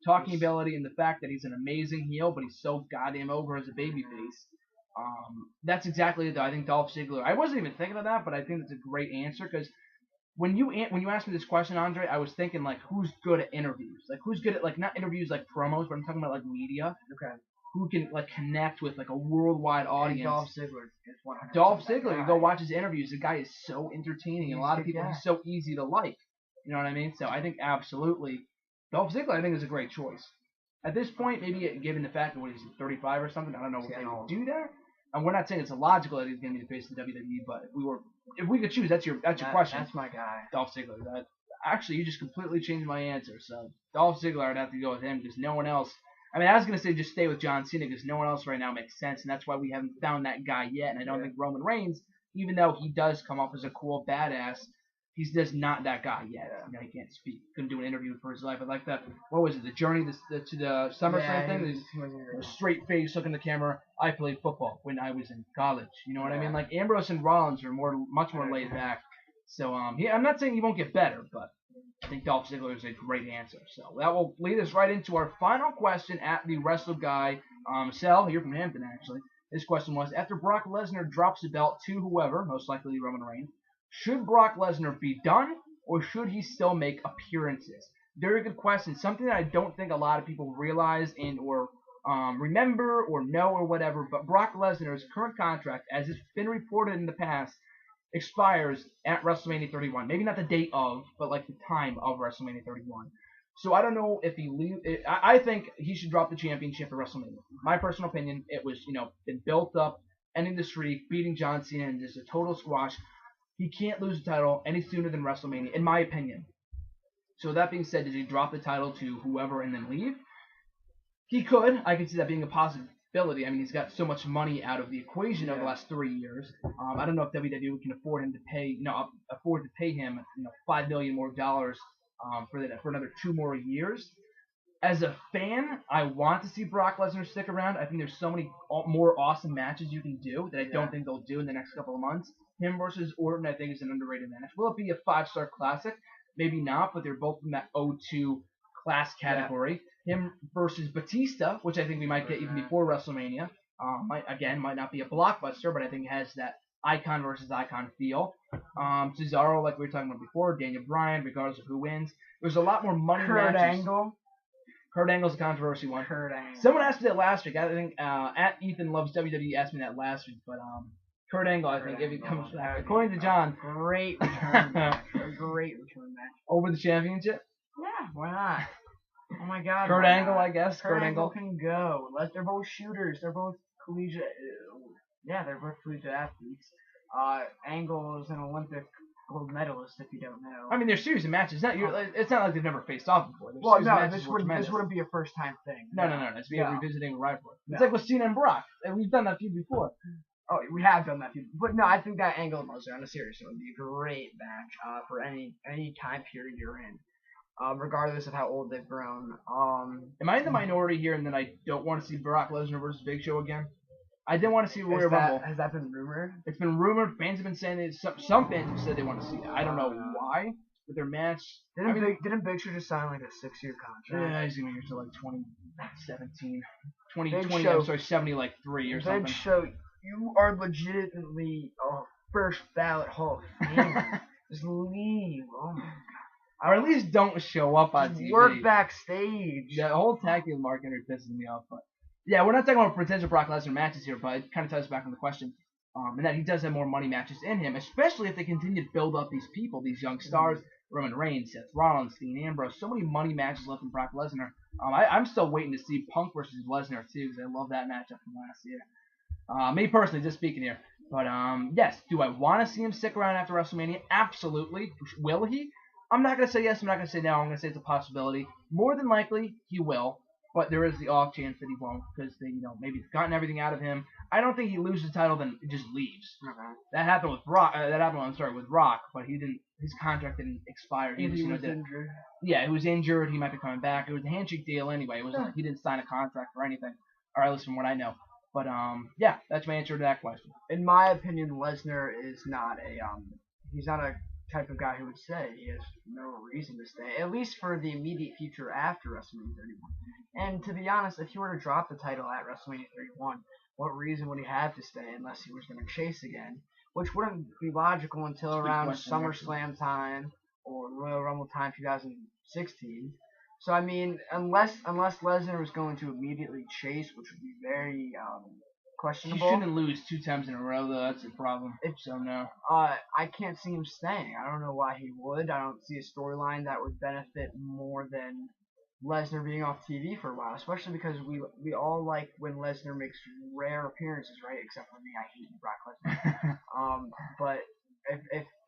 talking ability, and the fact that he's an amazing heel, but he's so goddamn over as a babyface. That's exactly it, though. I think Dolph Ziggler. I wasn't even thinking of that, but I think that's a great answer, because when you asked me this question, Andre, I was thinking, like, who's good at interviews? Like, who's good at, like, not interviews like promos, but I'm talking about, like, media. Okay. Who can, like, connect with, like, a worldwide audience. And Dolph Ziggler is 100%. Dolph Ziggler, you go watch his interviews. The guy is so entertaining. And a lot of people, he's so easy to like. You know what I mean? So I think absolutely Dolph Ziggler, I think, is a great choice. At this point, maybe given the fact that he's 35 or something, I don't know if they would do that. And we're not saying it's illogical that he's going to be the face of the WWE, but if we could choose, that's your question. That's my guy. Dolph Ziggler. Actually, you just completely changed my answer. So Dolph Ziggler, I'd have to go with him because no one else. I mean, I was going to say just stay with John Cena because no one else right now makes sense, and that's why we haven't found that guy yet. And I don't think Roman Reigns, even though he does come off as a cool badass, he's just not that guy yet. He can't speak. Couldn't do an interview for his life. I like that. What was it? The journey to the SummerSlam thing? The straight face, look in the camera. I played football when I was in college. You know what I mean? Like Ambrose and Rollins are much more laid back. So I'm not saying he won't get better, but I think Dolph Ziggler is a great answer. So that will lead us right into our final question at the Wrestle Guy. Sal, here from Hampton, actually. This question was, after Brock Lesnar drops the belt to whoever, most likely Roman Reigns, should Brock Lesnar be done, or should he still make appearances? Very good question. Something that I don't think a lot of people realize or remember or know or whatever, but Brock Lesnar's current contract, as it's been reported in the past, expires at WrestleMania 31. Maybe not the date of, but like the time of WrestleMania 31. So I don't know if he leaves. I think he should drop the championship at WrestleMania. My personal opinion, it was, been built up, ending the streak, beating John Cena, and just a total squash. He can't lose the title any sooner than WrestleMania, in my opinion. So that being said, does he drop the title to whoever and then leave? He could. I could see that being a possibility. I mean, he's got so much money out of the equation over the last 3 years. I don't know if WWE can afford him to pay, him, $5 million more dollars for another 2 more years. As a fan, I want to see Brock Lesnar stick around. I think there's so many more awesome matches you can do that I don't think they'll do in the next couple of months. Him versus Orton, I think, is an underrated match. Will it be a 5-star classic? Maybe not, but they're both in that O2 class category. Yeah. Him versus Batista, which I think we might get even before WrestleMania. Might not be a blockbuster, but I think it has that icon versus icon feel. Cesaro, like we were talking about before, Daniel Bryan, regardless of who wins. There's a lot more money matches. Kurt Angle's a controversy one. Someone asked me that last week. I think at Ethan Loves WWE asked me that last week, but Kurt Angle, I think, if he comes back, according to John, great return match. A great return match. Over the championship? Yeah, why not? Oh my God. Kurt Angle, I guess. Kurt Angle can go. They're both shooters. They're both collegiate. Yeah, they're both collegiate athletes. Angle is an Olympic gold medalist, if you don't know. I mean, they're series of matches. It's not like they've never faced off before. Well, no, this wouldn't be a first time thing. No. It's be a revisiting rivalry. It's like with Cena and Brock. We've done that feud before. Oh, we have done that feud. But no, I think that Angle and Lesnar on a series would be a great match for any time period you're in. Regardless of how old they've grown. Am I in the minority here in that I don't want to see Brock Lesnar versus Big Show again? I didn't want to see Royal Rumble. Has that been rumored? It's been rumored. Fans have been saying it. Some fans have said they want to see it. I don't know why. But their match. Didn't Big Show just sign like a 6-year contract? Yeah, he's going to be here till like 2017. 2020, I'm sorry, 73 or something. Big Show, you are legitimately a first ballot Hall of Famer. Just leave. Oh my God. Or at least don't show up on TV. Work backstage. The whole tag team market pisses me off. But yeah, we're not talking about potential Brock Lesnar matches here, but it kind of ties back on the question. And that he does have more money matches in him, especially if they continue to build up these people, these young stars. Roman Reigns, Seth Rollins, Dean Ambrose. So many money matches left in Brock Lesnar. I'm still waiting to see Punk versus Lesnar too, because I love that matchup from last year. Me personally, just speaking here. But yes, do I want to see him stick around after WrestleMania? Absolutely. Will he? I'm not going to say yes, I'm not going to say no, I'm going to say it's a possibility. More than likely, he will, but there is the off chance that he won't, because they, maybe gotten everything out of him. I don't think he loses the title, then just leaves. That happened with Rock, with Rock, but he didn't, his contract didn't expire. He was injured. Yeah, he was injured, he might be coming back. It was a handshake deal anyway, he didn't sign a contract or anything, or at least from what I know. But, yeah, that's my answer to that question. In my opinion, Lesnar is not he's not a type of guy who would say he has no reason to stay, at least for the immediate future after WrestleMania 31. And to be honest, if he were to drop the title at WrestleMania 31, what reason would he have to stay unless he was going to chase again? Which wouldn't be logical until around SummerSlam time or Royal Rumble time 2016. So I mean, unless Lesnar was going to immediately chase, which would be very questionable. He shouldn't lose 2 times in a row, though. That's the problem. So no. I can't see him staying. I don't know why he would. I don't see a storyline that would benefit more than Lesnar being off TV for a while, especially because we all like when Lesnar makes rare appearances, right? Except for me, I hate Brock Lesnar. But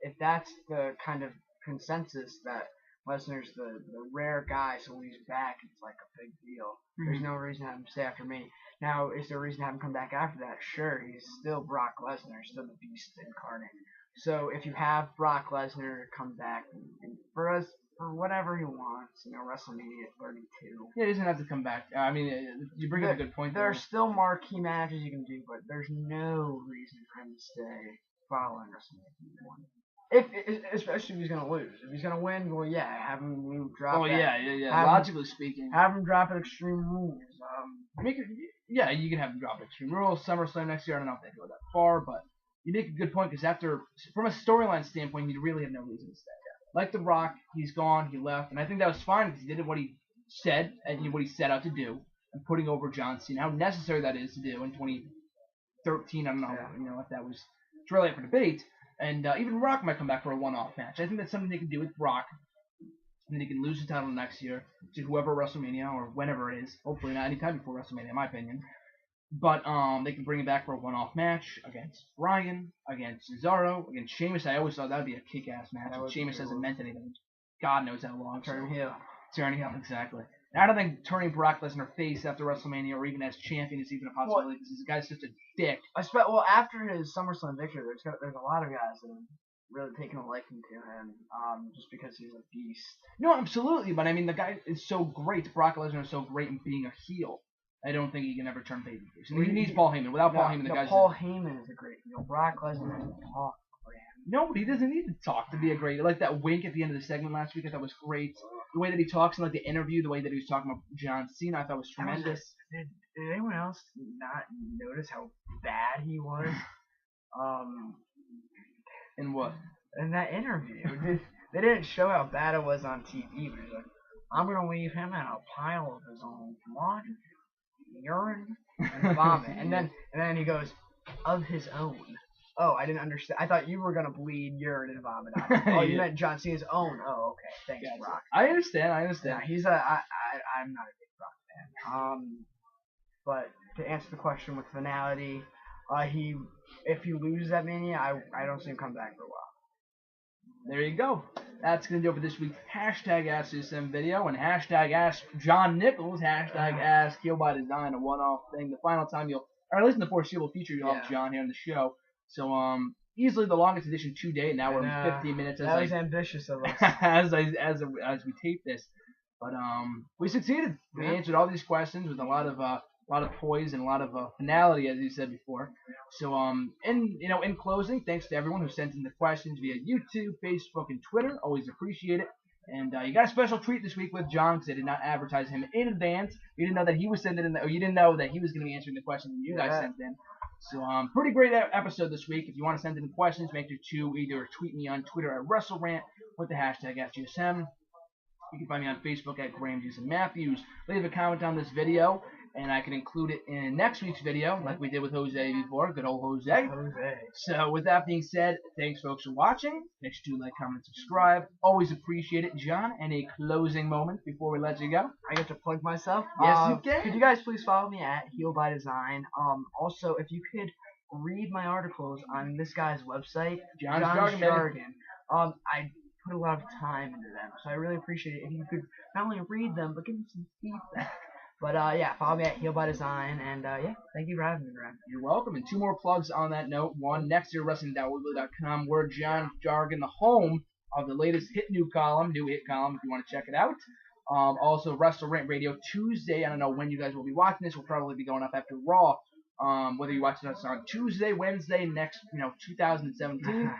if that's the kind of consensus that Lesnar's the rare guy, so when he's back, it's like a big deal. There's no reason to have him stay after me. Now, is there a reason to have him come back after that? Sure, he's still Brock Lesnar, still the Beast incarnate. So if you have Brock Lesnar come back and for whatever he wants, WrestleMania 32. Yeah, he doesn't have to come back. I mean, you bring up a good point there. There are still marquee matches you can do, but there's no reason for him to stay following WrestleMania 31. Especially if he's gonna lose. If he's gonna win, well, yeah, have him drop. Oh that. yeah. Logically speaking, have him drop at Extreme Rules. You can have him drop Extreme Rules. SummerSlam next year. I don't know if they go that far, but you make a good point because from a storyline standpoint, you really have no reason to stay. Like The Rock, he's gone, he left, and I think that was fine because he did what he said and what he set out to do, and putting over John Cena. How necessary that is to do in 2013, I don't know, if that was, it's really up for debate. And even Rock might come back for a one-off match. I think that's something they can do with Rock. And then he can lose the title next year to whoever WrestleMania or whenever it is. Hopefully not any time before WrestleMania, in my opinion. But they can bring him back for a one-off match against Bryan, against Cesaro, against Sheamus. I always thought that would be a kick-ass match. Sheamus hasn't meant anything. God knows how long. Turn heel. Turning heel, exactly. And I don't think turning Brock Lesnar face after WrestleMania or even as champion is even a possibility because this guy's just a dick. After his SummerSlam victory, there's a lot of guys that have really taken a liking to him just because he's a beast. No, absolutely. But, I mean, the guy is so great. Brock Lesnar is so great in being a heel. I don't think he can ever turn babyface. And he needs Paul Heyman. Without Paul Heyman, the guy's... Paul Heyman is a great heel. Brock Lesnar doesn't talk for him. No, but he doesn't need to talk to be a great... Like that wink at the end of the segment last week, I thought was great. The way that he talks in like the interview, the way that he was talking about John Cena, I thought was tremendous. Did anyone else not notice how bad he was? In what? In that interview. They didn't show how bad it was on TV. But he's like, I'm going to leave him in a pile of his own blood, urine, and vomit. and then he goes, of his own. Oh, I didn't understand. I thought you were going to bleed urine and vomit out. Oh, you meant John Cena's own. Oh, okay. Thanks, Brock. I understand. Yeah, I'm not a big Brock fan. But to answer the question with finality, if he loses at Mania, I don't see him come back for a while. There you go. That's going to do it for this week's hashtag AskCSM video and hashtag Ask John Nichols, hashtag Ask Heel by Design, a one-off thing. The final time or at least in the foreseeable future, you'll have John here on the show. So, easily the longest edition to date. Now we're 15 minutes. That was ambitious of us. as we tape this. But we succeeded. We answered all these questions with a lot of poise and a lot of finality, as you said before. So, in closing, thanks to everyone who sent in the questions via YouTube, Facebook, and Twitter. Always appreciate it. And you got a special treat this week with John because I did not advertise him in advance. You didn't know that he was sending in, or you didn't know that he was going to be answering the questions that you guys sent in. So, pretty great episode this week. If you want to send in questions, make sure to either tweet me on Twitter at WrestleRant with the hashtag AskGSM. You can find me on Facebook at Graham Jason Matthews. Leave a comment on this video, and I can include it in next week's video, like we did with Jose before. Good old Jose. So, with that being said, thanks, folks, for watching. Make sure to like, comment, and subscribe. Always appreciate it. John, any closing moments before we let you go? I get to plug myself. Yes, you can. Could you guys please follow me at Heel by Design? Also, if you could read my articles on this guy's website, John's Jargon. I put a lot of time into them, so I really appreciate it if you could not only read them, but give me some feedback. But, follow me at Heel by Design, and, thank you for having me, Bryan. You're welcome, and 2 more plugs on that note. One, nextyearwrestling.weebly.com, where John's Jargon, the home of the latest hit column, if you want to check it out. Also, WrestleRant Radio Tuesday. I don't know when you guys will be watching this. We'll probably be going up after Raw. Whether you're watching us on Tuesday, Wednesday, next, 2017,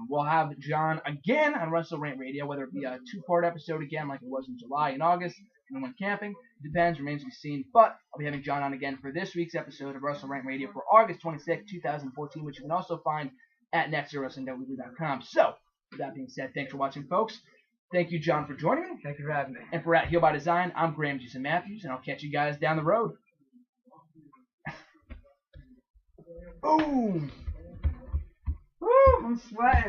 we'll have John again on WrestleRant Radio, whether it be a 2-part episode again like it was in July and August when we went camping. It depends, remains to be seen. But I'll be having John on again for this week's episode of WrestleRant Radio for August 26, 2014, which you can also find at nextyearwrestling.weebly.com. So, with that being said, thanks for watching, folks. Thank you, John, for joining me. Thank you for having me. And for At Heel by Design, I'm Graham Jason Matthews, and I'll catch you guys down the road. Boom! Woo! I'm sweating.